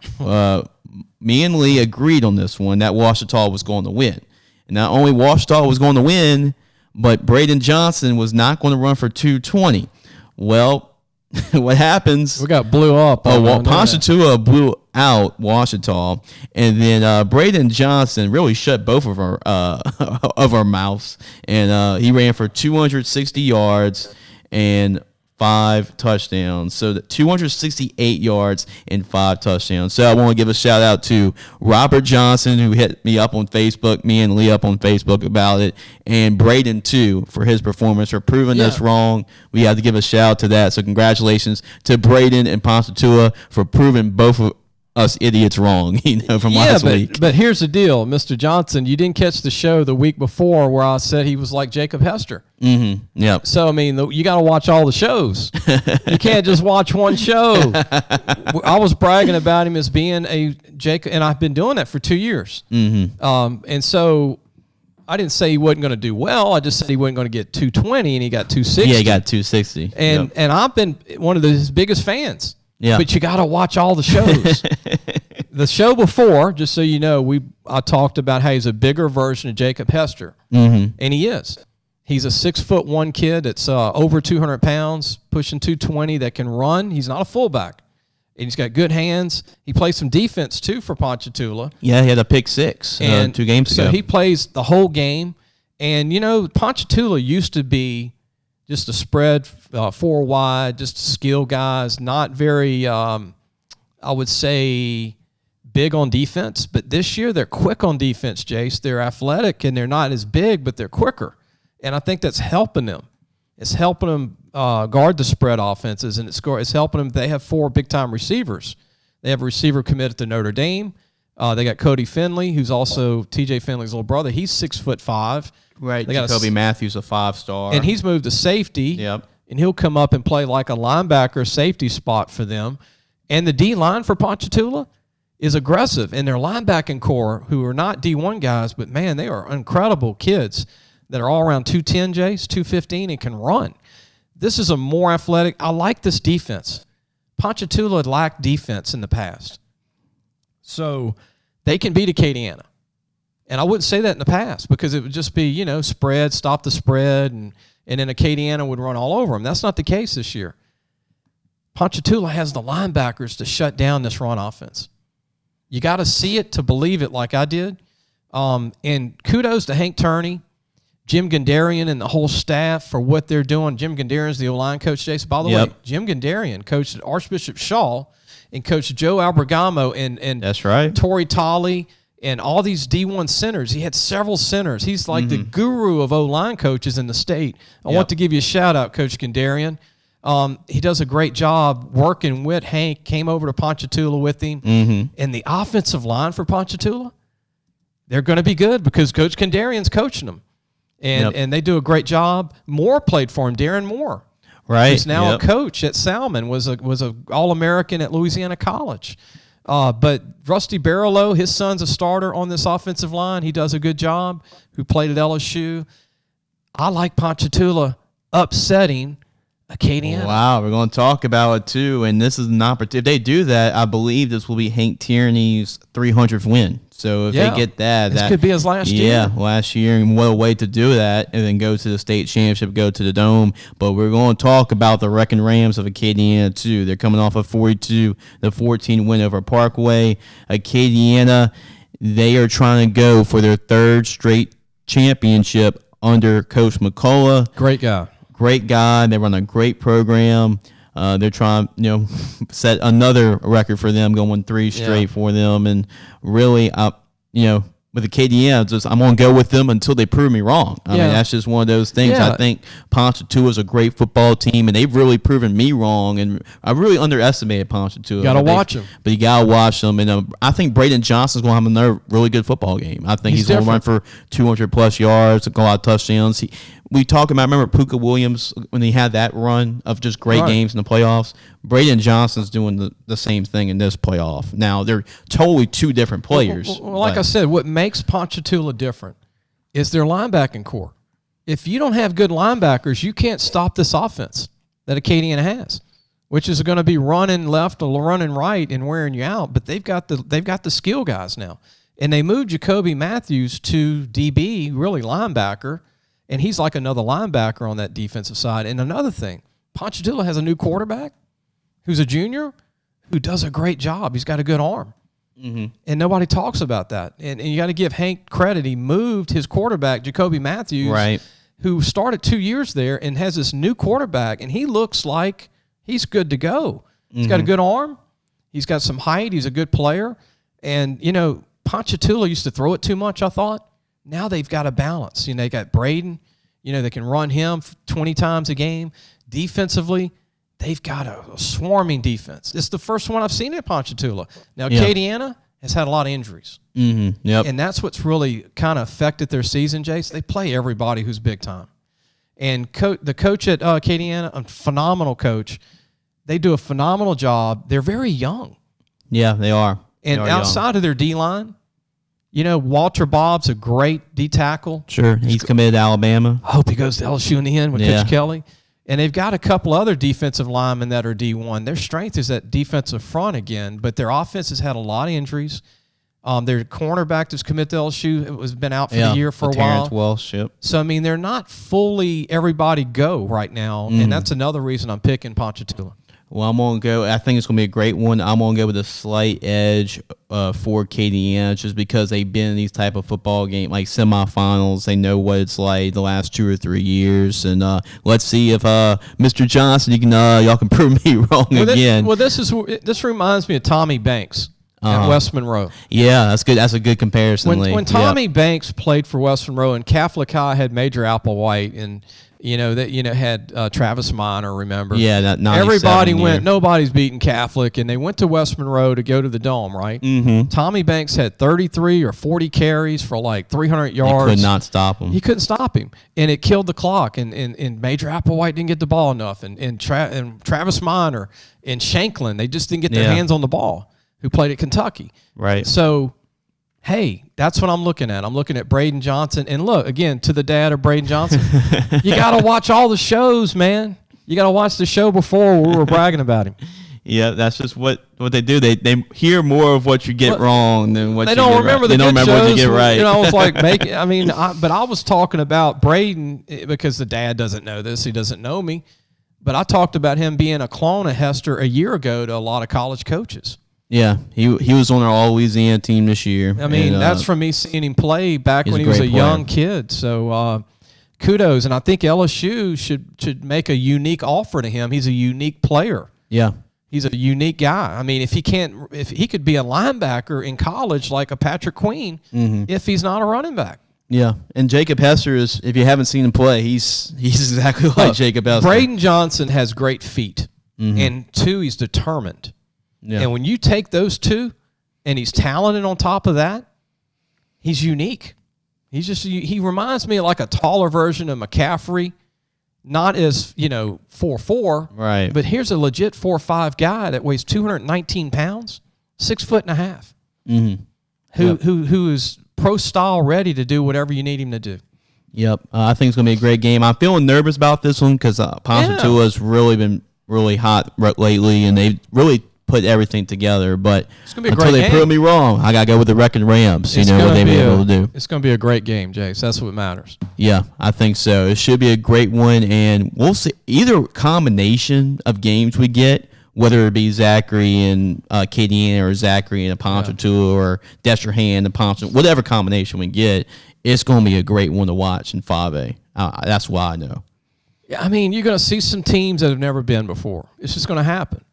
me and Lee agreed on this one that Ouachita was going to win. And not only Ouachita was going to win, but Braden Johnson was not going to run for 220. Well, what happens? We got blew up. Ponchatoula blew out Ouachita, and then Braden Johnson really shut both of our mouths, and he ran for 260 yards and 5 touchdowns. So 268 yards and 5 touchdowns. So I want to give a shout out to Robert Johnson, who hit me up on Facebook, me and Lee up on Facebook about it, and Braden too for his performance, for proving us wrong. We have to give a shout out to that. So congratulations to Braden and Ponchatoula for proving both of us idiots wrong, from last week. But here's the deal, Mr. Johnson. You didn't catch the show the week before where I said he was like Jacob Hester. Mm-hmm. Yep. So, I mean, you got to watch all the shows. You can't just watch one show. I was bragging about him as being a Jacob, and I've been doing that for 2 years. Mm-hmm. And so I didn't say he wasn't going to do well. I just said he wasn't going to get 220, and he got 260. Yeah, he got 260. And I've been one of his biggest fans. Yeah. But you got to watch all the shows. The show before, just so you know, I talked about how he's a bigger version of Jacob Hester, and he is. He's a 6'1" kid that's over 200 pounds, pushing 220, that can run. He's not a fullback, and he's got good hands. He plays some defense too for Ponchatoula. Yeah, he had a pick 6 and 2 games ago. So he plays the whole game, and Ponchatoula used to be just a spread 4 wide, just skill guys, not very, I would say, big on defense. But this year they're quick on defense, Jace. They're athletic and they're not as big, but they're quicker. And I think that's helping them. It's helping them guard the spread offenses, and it's helping them. They have 4 big-time receivers. They have a receiver committed to Notre Dame. They got Cody Finley, who's also T.J. Finley's little brother. He's 6'5". Right, they got Jacoby Matthews, a 5-star. And he's moved to safety. Yep. And he'll come up and play like a linebacker safety spot for them. And the D-line for Ponchatoula is aggressive. And their linebacking core, who are not D1 guys, but, man, they are incredible kids that are all around 210, Jace, 215, and can run. This is a more athletic. I like this defense. Ponchatoula lacked defense in the past. So they can beat Acadiana. And I wouldn't say that in the past because it would just be, spread, stop the spread, and then Acadiana would run all over them. That's not the case this year. Ponchatoula has the linebackers to shut down this run offense. You got to see it to believe it like I did. And kudos to Hank Turney, Jim Gundarian, and the whole staff for what they're doing. Jim Gundarian is the O-line coach, Jason. By the way, Jim Gundarian coached at Archbishop Shaw and coached Joe Albergamo and that's right, Torrey Tolley, and all these D1 centers. He had several centers. He's like the guru of O-line coaches in the state. I want to give you a shout-out, Coach Gundarian. He does a great job working with Hank, came over to Ponchatoula with him. And the offensive line for Ponchatoula, they're going to be good because Coach Gundarian's coaching them. And they do a great job. Moore played for him, Darren Moore. Right. He's now a coach at Salmon, was a All-American at Louisiana College. But Rusty Barlow, his son's a starter on this offensive line. He does a good job, who played at LSU. I like Ponchatoula upsetting Acadiana. Wow, we're going to talk about it too. And this is an opportunity. If they do that, I believe this will be Hank Tierney's 300th win. So if they get that, this could be his last year. Yeah, last year. And what a way to do that. And then go to the state championship, go to the Dome. But we're going to talk about the Wrecking Rams of Acadiana too. They're coming off a 42-14 win over Parkway. Acadiana, they are trying to go for their 3rd straight championship under Coach McCullough. Great guy. Great guy. They run a great program. They're trying, set another record for them, going 3 straight for them. And really, with Acadiana, I'm going to go with them until they prove me wrong. I mean, that's just one of those things. I think Ponchatoula is a great football team, and they've really proven me wrong. And I really underestimated Ponchatoula. You got to watch them. But you got to watch them. And I think Braden Johnson's going to have another really good football game. I think he's going to run for 200-plus yards, go out touchdowns. We talk about, remember Puka Williams when he had that run of just great games in the playoffs? Braden Johnson's doing the same thing in this playoff. Now, they're totally 2 different players. Well, like I said, what makes Ponchatoula different is their linebacking core. If you don't have good linebackers, you can't stop this offense that Acadiana has, which is going to be running left or running right and wearing you out. But they've got the skill guys now. And they moved Jacoby Matthews to DB, really linebacker, and he's like another linebacker on that defensive side. And another thing, Ponchatoula has a new quarterback. who's a junior, who does a great job. He's got a good arm. Mm-hmm. And nobody talks about that. And you got to give Hank credit. He moved his quarterback, Jacoby Matthews, Right. who started 2 years there and has this new quarterback, and he looks like he's good to go. He's got a good arm. He's got some height. He's a good player. And, Ponchatoula used to throw it too much, I thought. Now they've got a balance. They got Braden. They can run him 20 times a game. Defensively, they've got a swarming defense. It's the first one I've seen at Ponchatoula. Now, Acadiana has had a lot of injuries. Mm-hmm. Yep. And that's what's really kind of affected their season, Jace. They play everybody who's big time. And the coach at Acadiana, a phenomenal coach. They do a phenomenal job. They're very young. Yeah, they are. And outside of their D-line, Walter Bob's a great D-tackle. Sure. He's committed to Alabama. I hope he goes to LSU in the end with Coach Kelly. And they've got a couple other defensive linemen that are D1. Their strength is that defensive front again, but their offense has had a lot of injuries. Their cornerback that's committed to LSU has been out for the year for a while. Terrence Welsh, yep. So, they're not fully everybody go right now, and that's another reason I'm picking Ponchatoula. Well, I'm going to go. I think it's going to be a great one. I'm going to go with a slight edge for Acadiana just because they've been in these type of football games, like semifinals. They know what it's like the last 2 or 3 years. And let's see if Mr. Johnson, y'all can prove me wrong again. This reminds me of Tommy Banks at West Monroe. Yeah, that's good. That's a good comparison. When Tommy Banks played for West Monroe and Catholic High had Major Applewhite and had Travis Minor, remember? Yeah, that 97 everybody went, year. Nobody's beating Catholic, and they went to West Monroe to go to the Dome, right? Mm-hmm. Tommy Banks had 33 or 40 carries for like 300 yards. He could not stop him. He couldn't stop him, and it killed the clock, and Major Applewhite didn't get the ball enough, and Travis Minor and Shanklin, they just didn't get their hands on the ball, who played at Kentucky. Right. So, hey, that's what I'm looking at. I'm looking at Braden Johnson. And look, again, to the dad of Braden Johnson, you got to watch all the shows, man. You got to watch the show before we were bragging about him. Yeah, that's just what they do. They hear more of what you get wrong than what they you don't get remember right. the They don't good remember shows. what you get right. I was like, but I was talking about Braden because the dad doesn't know this. He doesn't know me. But I talked about him being a clone of Hester a year ago to a lot of college coaches. Yeah, he was on our All Louisiana team this year. That's from me seeing him play back when he was a young kid. So kudos, and I think LSU should make a unique offer to him. He's a unique player. Yeah, he's a unique guy. If he could be a linebacker in college like a Patrick Queen, if he's not a running back. Yeah, and Jacob Hester is. If you haven't seen him play, he's exactly like Jacob Hester. Braden Johnson has great feet, and two, he's determined. Yeah. And when you take those two, and he's talented on top of that, he's unique. He reminds me of like a taller version of McCaffrey, not as 4'4", right? But here's a legit 4'5" guy that weighs 219 pounds, 6'1.5", who is pro style ready to do whatever you need him to do. Yep, I think it's gonna be a great game. I'm feeling nervous about this one because Ponchatoula's really been really hot lately, and they've really put everything together, but it's gonna be a great game. Prove me wrong, I gotta go with the Wrecking Rams. What they've been able to do. It's gonna be a great game, Jace. That's what matters. Yeah, I think so. It should be a great one, and we'll see either combination of games we get, whether it be Zachary and Acadiana or Zachary and a Ponchatoula or Destrehan and Ponchatoula, whatever combination we get, it's gonna be a great one to watch in 5A. That's why I know. Yeah, you're gonna see some teams that have never been before. It's just gonna happen.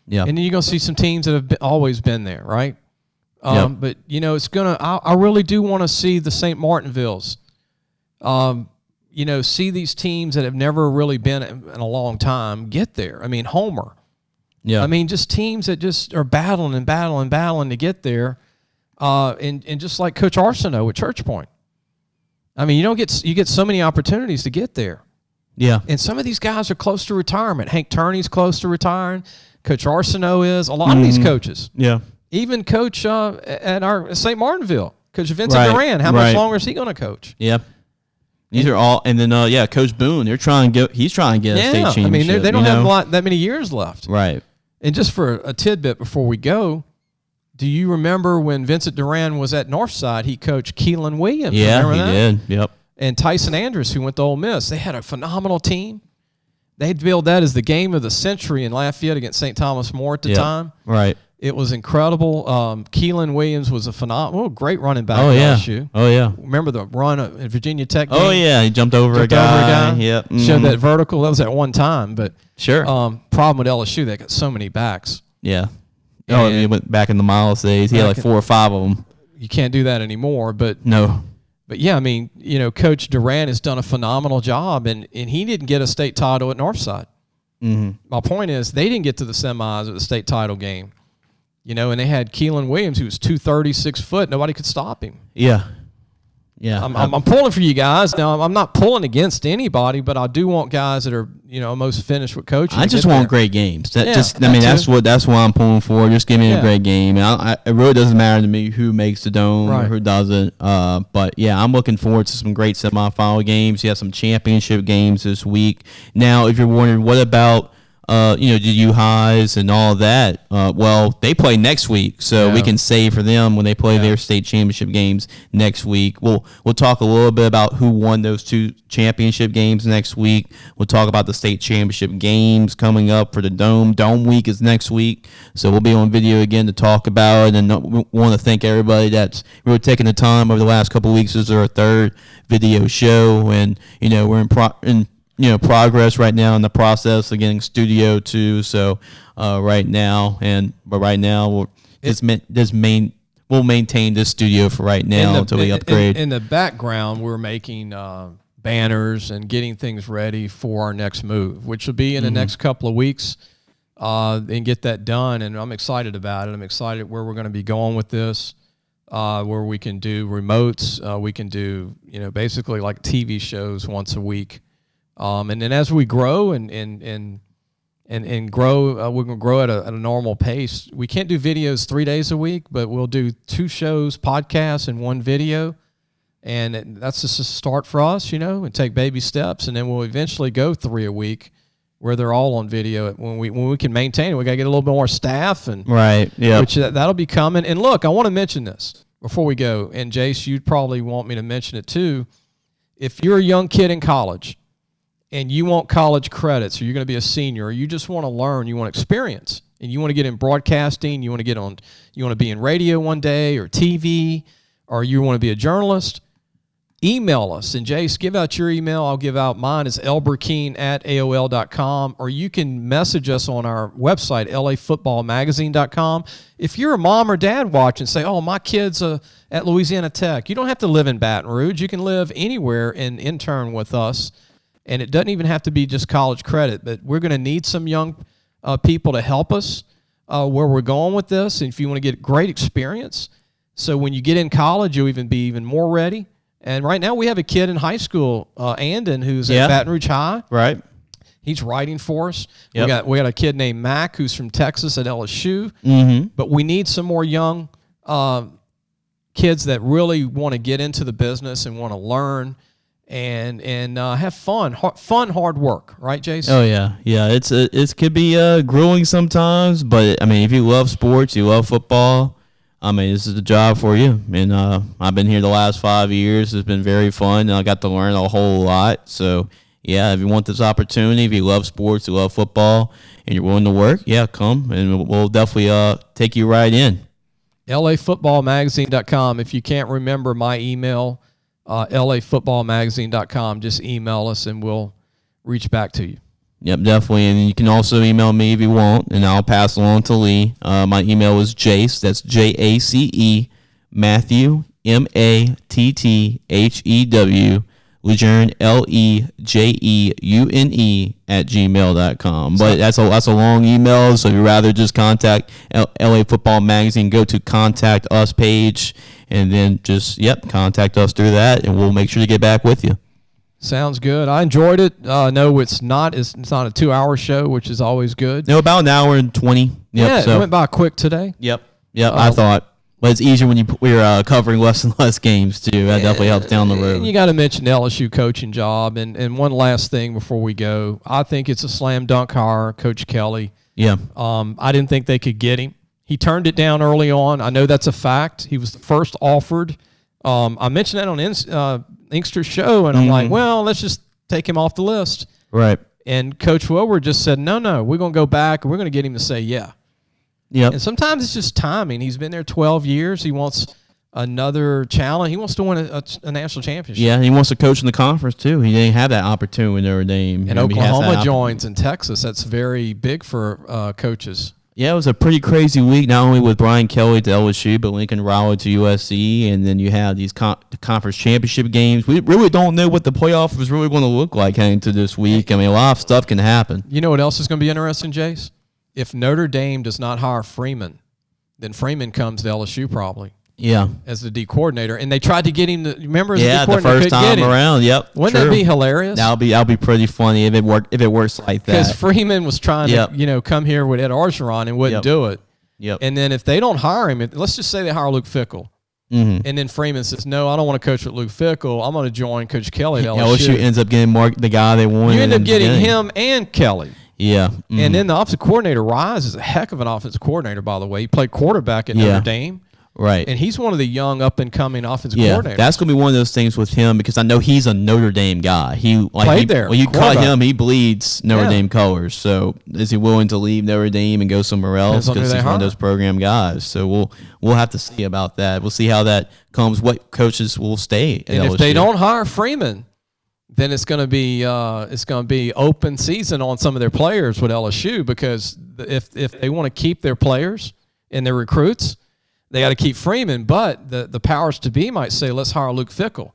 Yeah, and then you're going to see some teams that have always been there, right? But, it's going to – I really do want to see the St. Martinvilles, see these teams that have never really been in a long time get there. Homer. Yeah. Just teams that just are battling to get there, and just like Coach Arsenault at Church Point. You get so many opportunities to get there. Yeah. And some of these guys are close to retirement. Hank Turney's close to retiring. Coach Arsenault is. A lot of these coaches. Yeah. Even Coach at our St. Martinville, Coach Vincent Duran. How much longer is he going to coach? Yep. These are all, and then Coach Boone. He's trying to get a state championship. They don't have that many years left. Right. And just for a tidbit before we go, do you remember when Vincent Duran was at Northside? He coached Keelan Williams. Yeah, remember he that? did. Yep. And Tyson Andrews, who went to Ole Miss. They had a phenomenal team. They'd billed that as the game of the century in Lafayette against St. Thomas More at the time. Right. It was incredible. Keelan Williams was a phenomenal, great running back. Oh, yeah. LSU. Oh, yeah. Remember the run at Virginia Tech game? Oh, yeah. He jumped over a guy. Yep. Mm-hmm. Showed that vertical. That was at one time. But sure. Problem with LSU, they got so many backs. Yeah. Oh, he went back in the Miles days. He had like 4 or 5 of them. You can't do that anymore. But no. But yeah, I mean, Coach Durant has done a phenomenal job, and he didn't get a state title at Northside. Mm-hmm. My point is, they didn't get to the semis at the state title game, and they had Keelan Williams, who was 230, 6 foot. Nobody could stop him. Yeah. Yeah. I'm pulling for you guys. Now, I'm not pulling against anybody, but I do want guys that are, most finished with coaching. I just want great games. That's what I'm pulling for. Just give me a great game. And it really doesn't matter to me who makes the dome or who doesn't. But yeah, I'm looking forward to some great semifinal games. You have some championship games this week. Now, if you're wondering, what about the U Highs and all that? Well, they play next week, so we can save for them when they play their state championship games next week. We'll talk a little bit about who won those 2 championship games next week. We'll talk about the state championship games coming up for the Dome. Dome week is next week, so we'll be on video again to talk about it. And we want to thank everybody that's really taking the time over the last couple of weeks. This is our 3rd video show, and we're in progress right now in the process of getting Studio 2. So right now we'll maintain this studio for right now until we upgrade. In the background, we're making banners and getting things ready for our next move, which will be in the next couple of weeks, and get that done. And I'm excited about it. I'm excited where we're going to be going with this, where we can do remotes. We can do, basically like TV shows once a week. And then as we grow and grow, we're going to grow at a normal pace. We can't do videos 3 days a week, but we'll do 2 shows, podcasts, and 1 video. And that's just a start for us, and take baby steps. And then we'll eventually go 3 a week where they're all on video. When we can maintain it, we got to get a little bit more staff. And right, yeah. Which that'll be coming. And look, I want to mention this before we go. And Jace, you'd probably want me to mention it too. If you're a young kid in college, and you want college credits, or you're going to be a senior, or you just want to learn, you want experience, and you want to get in broadcasting, you want to be in radio one day or TV, or you want to be a journalist, email us. And Jace, give out your email. I'll give out mine. It's lbrecheen@aol.com, or you can message us on our website, lafootballmagazine.com. If you're a mom or dad watching, say, oh, my kid's at Louisiana Tech. You don't have to live in Baton Rouge. You can live anywhere and intern with us. And it doesn't even have to be just college credit, but we're going to need some young people to help us where we're going with this. And if you want to get great experience, so when you get in college, you'll be even more ready. And right now we have a kid in high school, Andon, who's at Baton Rouge High. Right. He's writing for us. Yep. We got a kid named Mac who's from Texas at LSU. Mm-hmm. But we need some more young kids that really want to get into the business and want to learn. And have fun, hard work, right, Jace? Oh yeah. It could be grueling sometimes, but I mean, if you love sports, you love football, I mean, this is the job for you. And I've been here the last 5 years. It's been very fun, and I got to learn a whole lot. So yeah, if you want this opportunity, if you love sports, you love football, and you're willing to work, come, and we'll definitely take you right in. LAFootballmagazine.com. If you can't remember my email, LAFootballmagazine.com. Just email us and we'll reach back to you. Yep, definitely. And you can also email me if you want, and I'll pass along to Lee. My email is Jace, that's Jace, Matthew, Matthew, LeJeune, LEJEUNE @gmail.com. But that's a long email, so if you'd rather just contact LA Football Magazine, go to Contact Us page, and then just, contact us through that, and we'll make sure to get back with you. Sounds good. I enjoyed it. No, it's not a 2-hour show, which is always good. No, about an hour and 20. It went by quick today. Yep, I thought. But it's easier when we're covering less and less games, too. That definitely helps down the road. And you got to mention the LSU coaching job. And one last thing before we go. I think it's a slam dunk hire, Coach Kelly. Yeah. I didn't think they could get him. He turned it down early on. I know that's a fact. He was the first offered. I mentioned that on Inkster's show, and I'm like, well, let's just take him off the list. Right. And Coach Woodward just said, no, we're going to go back and we're going to get him to say yeah. Yep. And sometimes it's just timing. He's been there 12 years. He wants another challenge. He wants to win a national championship. Yeah, and he wants to coach in the conference too. He didn't have that opportunity with Notre Dame. And Oklahoma joins in Texas. That's very big for coaches. Yeah, it was a pretty crazy week, not only with Brian Kelly to LSU, but Lincoln Riley to USC, and then you have these conference championship games. We really don't know what the playoff is really going to look like heading to this week. I mean, a lot of stuff can happen. You know what else is going to be interesting, Jace? If Notre Dame does not hire Freeman, then Freeman comes to LSU probably. Yeah. As the D coordinator. And they tried to get him to, remember, as the D the coordinator, first time around. Yep. Wouldn't that be hilarious? That'll be pretty funny if it works like that. Because Freeman was trying to, come here with Ed Orgeron and wouldn't do it. Yep. And then if they don't hire him, let's just say they hire Luke Fickell. Mm-hmm. And then Freeman says, no, I don't want to coach with Luke Fickell. I'm going to join Coach Kelly at LSU. LSU ends up getting the guy they wanted. You end up getting him and Kelly. Yeah. Mm-hmm. And then the offensive coordinator, Rise, is a heck of an offensive coordinator, by the way. He played quarterback at Notre Dame. Right. And he's one of the young up-and-coming offensive coordinators. That's going to be one of those things with him because I know he's a Notre Dame guy. He played there. When you cut him, he bleeds Notre Dame colors. So is he willing to leave Notre Dame and go somewhere else? Because he's one of those program guys. So we'll have to see about that. We'll see how that comes, what coaches will stay at And LSU. if they don't hire Freeman, then it's going to be open season on some of their players with LSU because if they want to keep their players and their recruits, they got to keep Freeman, but the powers to be might say, let's hire Luke Fickell.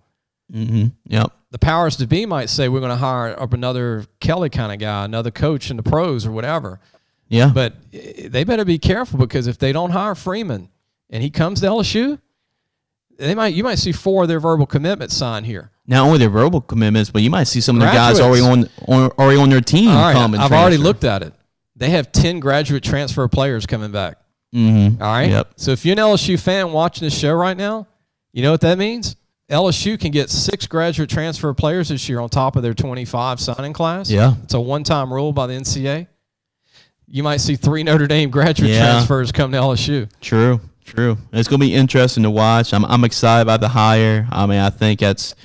Mm-hmm. Yep. The powers to be might say, we're going to hire up another Kelly kind of guy, another coach in the pros or whatever. Yeah. But they better be careful because if they don't hire Freeman and he comes to LSU, you might see 4 of their verbal commitments signed here. Not only their verbal commitments, but you might see some of the guys already on their team come and I've transfer. already looked at it. They have 10 graduate transfer players coming back. Mm-hmm. All right. Yep. So if you're an LSU fan watching this show right now, you know what that means? LSU can get 6 graduate transfer players this year on top of their 25 signing class. Yeah. It's a one-time rule by the NCAA. You might see 3 Notre Dame graduate transfers come to LSU. True. It's going to be interesting to watch. I'm excited about the hire. I mean, I think that's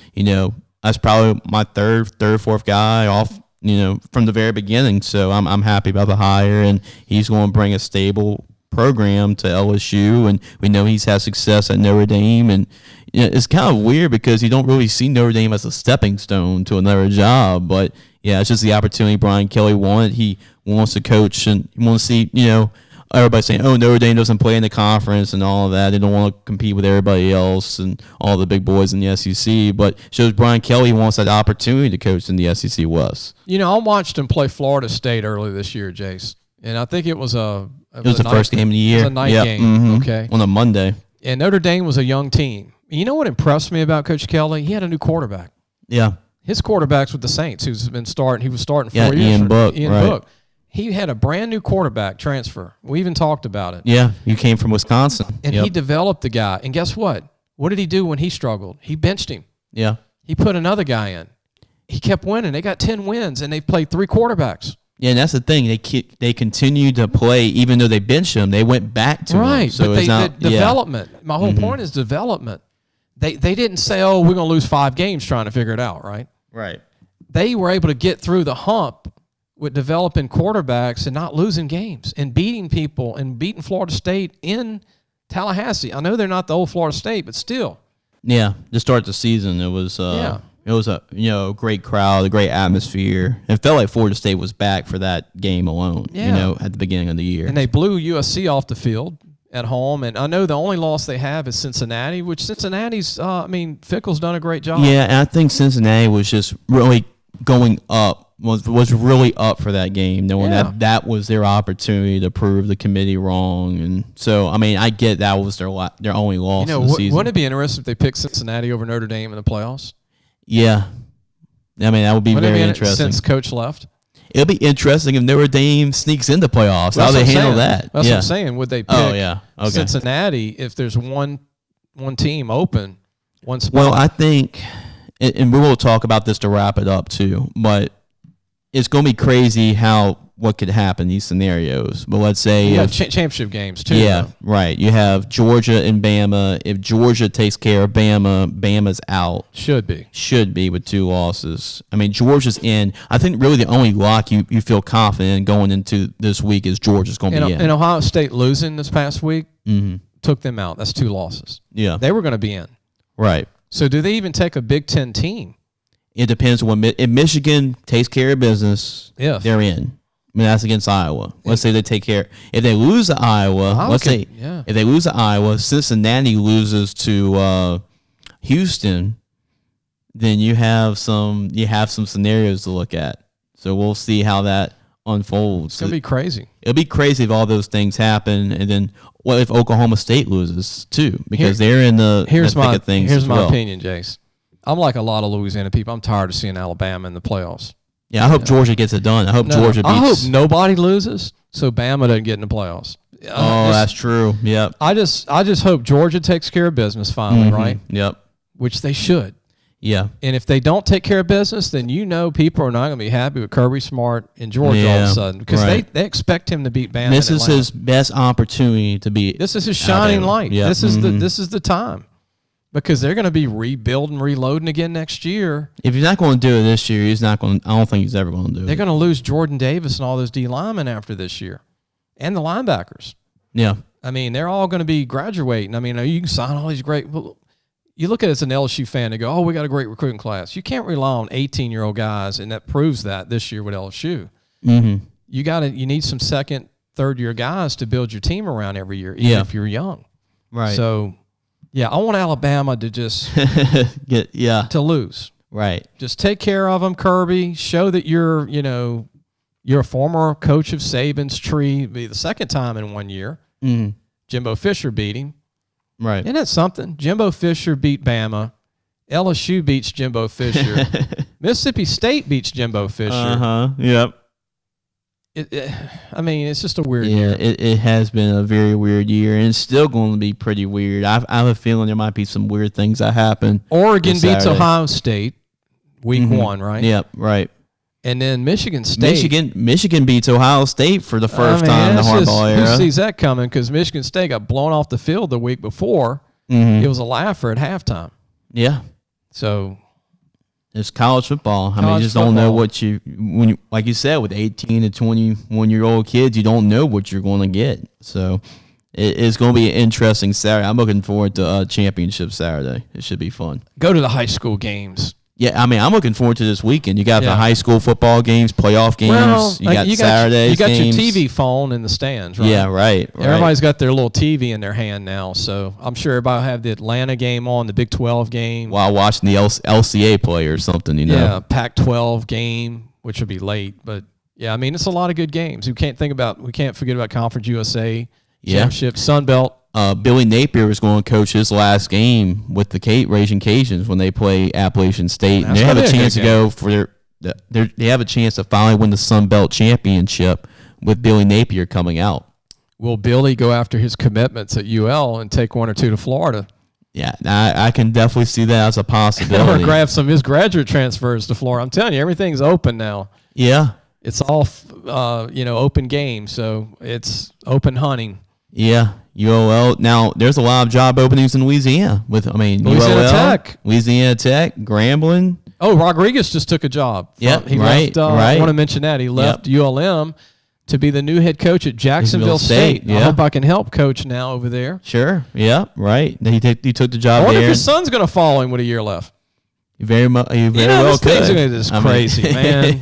probably my third, fourth guy off, from the very beginning. So I'm happy about the hire, and he's going to bring a stable program to LSU, and we know he's had success at Notre Dame, and it's kind of weird because you don't really see Notre Dame as a stepping stone to another job, but it's just the opportunity Brian Kelly wanted. He wants to coach, and he wants to see, everybody saying, oh, Notre Dame doesn't play in the conference and all of that. They don't want to compete with everybody else and all the big boys in the SEC, but it shows Brian Kelly wants that opportunity to coach in the SEC West. I watched him play Florida State earlier this year, Jace, and I think it was the first game of the year. It was a night game, mm-hmm. Okay. On a Monday. And Notre Dame was a young team. You know what impressed me about Coach Kelly? He had a new quarterback. Yeah. His quarterback's with the Saints, who's been starting. He was starting 4 years. Ian Book. Book. He had a brand new quarterback transfer. We even talked about it. Yeah, you came from Wisconsin. And he developed the guy. And guess what? What did he do when he struggled? He benched him. Yeah. He put another guy in. He kept winning. They got 10 wins, and they played 3 quarterbacks. Yeah, and that's the thing. They continued to play even though they benched him. They went back to him. So but development. My whole point is development. They didn't say, oh, we're going to lose 5 games trying to figure it out, right? Right. They were able to get through the hump with developing quarterbacks and not losing games and beating people and beating Florida State in Tallahassee. I know they're not the old Florida State, but still. Yeah, to start the season, it was a great crowd, a great atmosphere. It felt like Florida State was back for that game alone. At the beginning of the year. And they blew USC off the field at home. And I know the only loss they have is Cincinnati, which Cincinnati's, Fickell's done a great job. Yeah, and I think Cincinnati was just really going up. Was really up for that game, knowing that was their opportunity to prove the committee wrong, and so I get that was their only loss of the season. Wouldn't it be interesting if they picked Cincinnati over Notre Dame in the playoffs? Yeah, that would be very interesting. Since Coach left, it'll be interesting if Notre Dame sneaks into playoffs. How they handle that? That's what I'm saying. Would they pick Cincinnati if there's one team open, one spot? Well, I think, and we will talk about this to wrap it up too, but it's going to be crazy how what could happen in these scenarios. But let's say You have championship games too. yeah, though. right. You have Georgia and Bama. If Georgia takes care of Bama, Bama's out. Should be With 2 losses. I mean, Georgia's in. I think really the only lock you feel confident in going into this week is Georgia's going to be in. And Ohio State losing this past week took them out. That's 2 losses. Yeah. They were going to be in. Right. So do they even take a Big Ten team? It depends on if Michigan takes care of business, they're in. I mean, that's against Iowa. Let's say they take care. If they lose to Iowa, if they lose to Iowa, Cincinnati loses to Houston, then you have some scenarios to look at. So we'll see how that unfolds. It's going to be crazy. It'll be crazy if all those things happen, and then what if Oklahoma State loses too? Because they're in the thick of things. Here's my opinion, Jace. I'm like a lot of Louisiana people. I'm tired of seeing Alabama in the playoffs. Yeah, I hope Georgia gets it done. I hope Georgia beats. I hope nobody loses, so Bama doesn't get in the playoffs. That's true. Yep. I just hope Georgia takes care of business finally, right? Yep. Which they should. Yeah. And if they don't take care of business, then people are not going to be happy with Kirby Smart and Georgia all of a sudden because they expect him to beat Bama. This is his best opportunity to beat. This is his shining light. Yep. This is the time. Because they're going to be rebuilding, reloading again next year. If he's not going to do it this year, he's not going. I don't think he's ever going to do it. They're going to lose Jordan Davis and all those D linemen after this year, and the linebackers. Yeah, I mean, they're all going to be graduating. I mean, you can sign all these great. Well, you look at it as an LSU fan and go, "Oh, we got a great recruiting class." You can't rely on 18-year-old guys, and that proves that this year with LSU. Mm-hmm. You need some second, third-year guys to build your team around every year, even if you're young. Right. So. Yeah, I want Alabama to just to lose. Right. Just take care of them, Kirby. Show that you're a former coach of Saban's tree. It'll be the second time in 1 year. Mm-hmm. Jimbo Fisher beat him. Right. Isn't that something? Jimbo Fisher beat Bama. LSU beats Jimbo Fisher. Mississippi State beats Jimbo Fisher. Uh-huh. Yep. I mean, it's just a weird year. It has been a very weird year, and it's still going to be pretty weird. I have a feeling there might be some weird things that happen. Oregon beats Ohio State week 1, right? Yep, right. And then Michigan State. Michigan beats Ohio State for the first time in the Harbaugh era. Who sees that coming? Because Michigan State got blown off the field the week before. It was a laugher at halftime. Yeah. So it's college football. I mean, you just don't know when you, like you said, with 18 to 21-year-old kids, you don't know what you're going to get. So it's going to be an interesting Saturday. I'm looking forward to Championship Saturday. It should be fun. Go to the high school games. Yeah, I mean, I'm looking forward to this weekend. You got the high school football games, playoff games. Well, you got Saturdays. You got games. your TV phone in the stands, right? Yeah, right. Everybody's got their little TV in their hand now, so I'm sure everybody will have the Atlanta game on, the Big 12 game. While watching the LCA play or something, Yeah, Pac-12 game, which will be late. But, yeah, I mean, it's a lot of good games. We can't forget about Conference USA Championship, Sun Belt. Billy Napier was going to coach his last game with the Raging Cajuns when they play Appalachian State. And they have a chance to go for they have a chance to finally win the Sun Belt Championship with Billy Napier coming out. Will Billy go after his commitments at UL and take 1 or 2 to Florida? Yeah, I can definitely see that as a possibility. Or grab some of his graduate transfers to Florida. I'm telling you, everything's open now. Yeah. It's all, open game, so it's open hunting. Yeah, UOL. Now, there's a lot of job openings in Louisiana. Louisiana Tech. Louisiana Tech, Grambling. Oh, Rodriguez just took a job. Yeah, he left. I want to mention that. He left ULM to be the new head coach at Jacksonville State. I hope I can help coach now over there. Sure. Yeah, right. He took the job there. I wonder if his son's going to follow him with a year left. He very well could. It's crazy, man.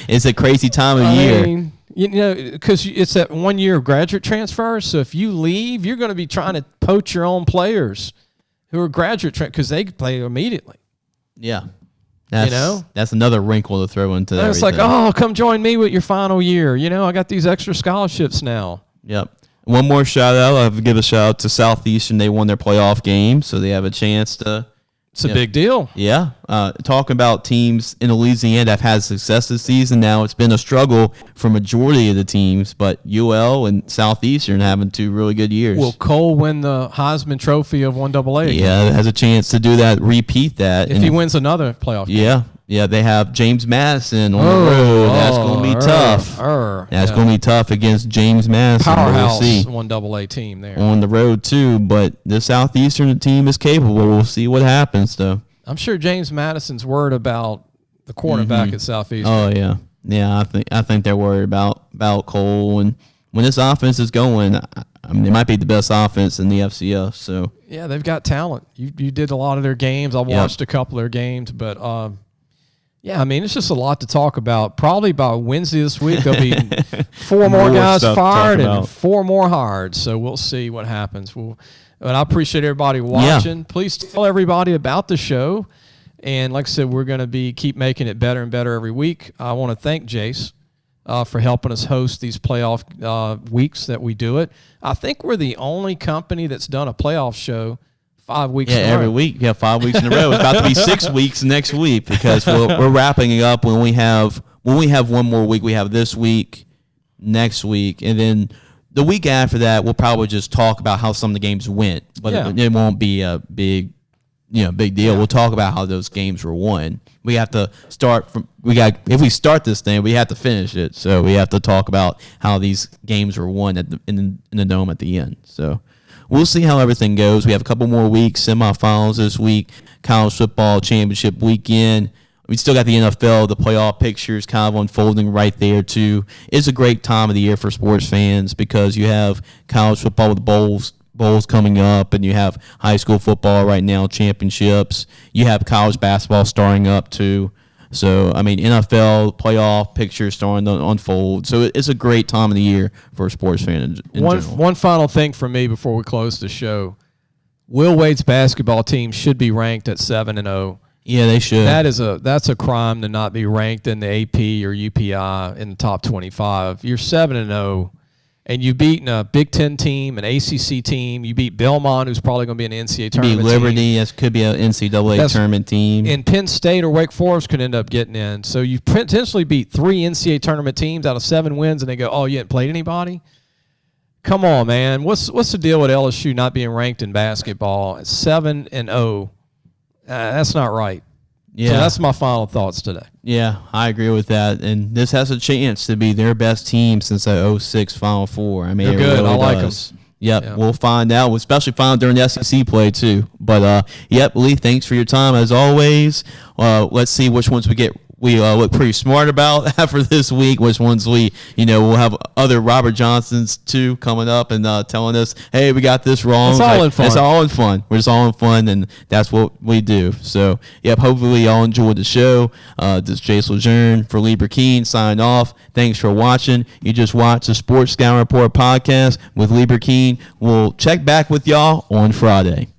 It's a crazy time of year. Because it's that 1 year of graduate transfer. So if you leave, you're going to be trying to poach your own players who are graduate because they play immediately. Yeah. That's another wrinkle to throw into that. It's like, come join me with your final year. I got these extra scholarships now. Yep. One more shout out. I have to give a shout out to Southeastern. They won their playoff game, so they have a chance to. It's a big deal. Yeah. Talking about teams in Louisiana that have had success this season. Now, it's been a struggle for majority of the teams, but UL and Southeastern having 2 really good years. Will Cole win the Heisman Trophy of 1AA? Yeah, has a chance to do that, repeat that. If he wins another playoff game. Yeah. Yeah, they have James Madison on the road. That's going to be tough. That's going to be tough against James Madison. Powerhouse we'll see. 1AA team there. On the road, too. But the Southeastern team is capable. We'll see what happens, though. I'm sure James Madison's worried about the quarterback at Southeastern. Oh, yeah. Yeah, I think they're worried about Cole. And when this offense is going, I mean, it might be the best offense in the FCS. So yeah, they've got talent. You did a lot of their games. I watched a couple of their games, but yeah, I mean, it's just a lot to talk about. Probably by Wednesday this week, there'll be 4 more guys fired and 4 more hired. So we'll see what happens. But I appreciate everybody watching. Please tell everybody about the show. And like I said, we're going to keep making it better and better every week. I want to thank Jace for helping us host these playoff weeks that we do it. I think we're the only company that's done a playoff show 5 weeks in a row. Every week. Yeah, 5 weeks in a row. It's about to be 6 weeks next week because we're wrapping it up when we have one more week. We have this week, next week, and then the week after that, we'll probably just talk about how some of the games went, but it won't be a big deal. Yeah. We'll talk about how those games were won. We have to start if we start this thing, we have to finish it. So we have to talk about how these games were won in the dome at the end. So we'll see how everything goes. We have a couple more weeks, semifinals this week, college football championship weekend. We still got the NFL, the playoff pictures kind of unfolding right there too. It's a great time of the year for sports fans because you have college football with bowls coming up, and you have high school football right now, championships. You have college basketball starting up too. So, I mean, NFL playoff pictures starting to unfold. So it's a great time of the year for a sports fan in general. One final thing for me before we close the show. Will Wade's basketball team should be ranked at 7-0. Yeah, they should. That's a crime to not be ranked in the AP or UPI in the top 25. You're 7-0. And you've beaten a Big Ten team, an ACC team. You beat Belmont, who's probably going to be an NCAA tournament team. Beat Liberty, that could be an NCAA tournament team. And Penn State or Wake Forest could end up getting in. So you potentially beat 3 NCAA tournament teams out of 7 wins, and they go, oh, you haven't played anybody? Come on, man. What's the deal with LSU not being ranked in basketball? 7-0. That's not right. Yeah. So that's my final thoughts today. Yeah, I agree with that. And this has a chance to be their best team since the 06 Final Four. I mean, they're good. Really I like them. Yep, yeah. We'll find out. We'll especially find out during the SEC play, too. But, yep, Lee, thanks for your time, as always. Let's see which ones we look pretty smart about after this week, which ones we'll have other Robert Johnsons, too, coming up and telling us, hey, we got this wrong. It's all in fun. It's all in fun. We're just all in fun, and that's what we do. So, yep, hopefully y'all enjoyed the show. This is Jace LeJeune for Lee Brecheen signing off. Thanks for watching. You just watched the Sports Scouting Report podcast with Lee Brecheen. We'll check back with y'all on Friday.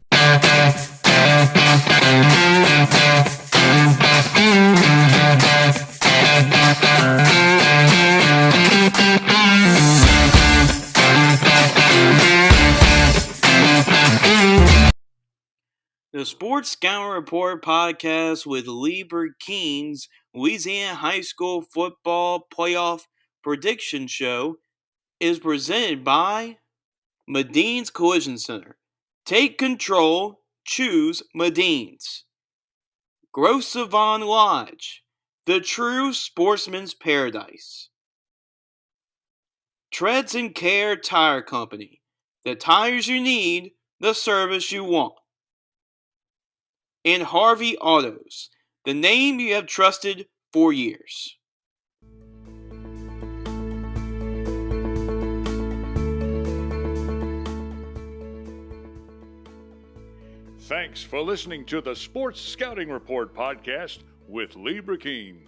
The Sports Scouting Report podcast with Lee Brecheen's Louisiana High School Football Playoff Prediction Show is presented by Medine's Collision Center. Take control, choose Medine's. Gros Savon Lodge, the true sportsman's paradise. Treads and Care Tire Company, the tires you need, the service you want. And Harvey Autos, the name you have trusted for years. Thanks for listening to the Sports Scouting Report podcast with Lee Brecheen.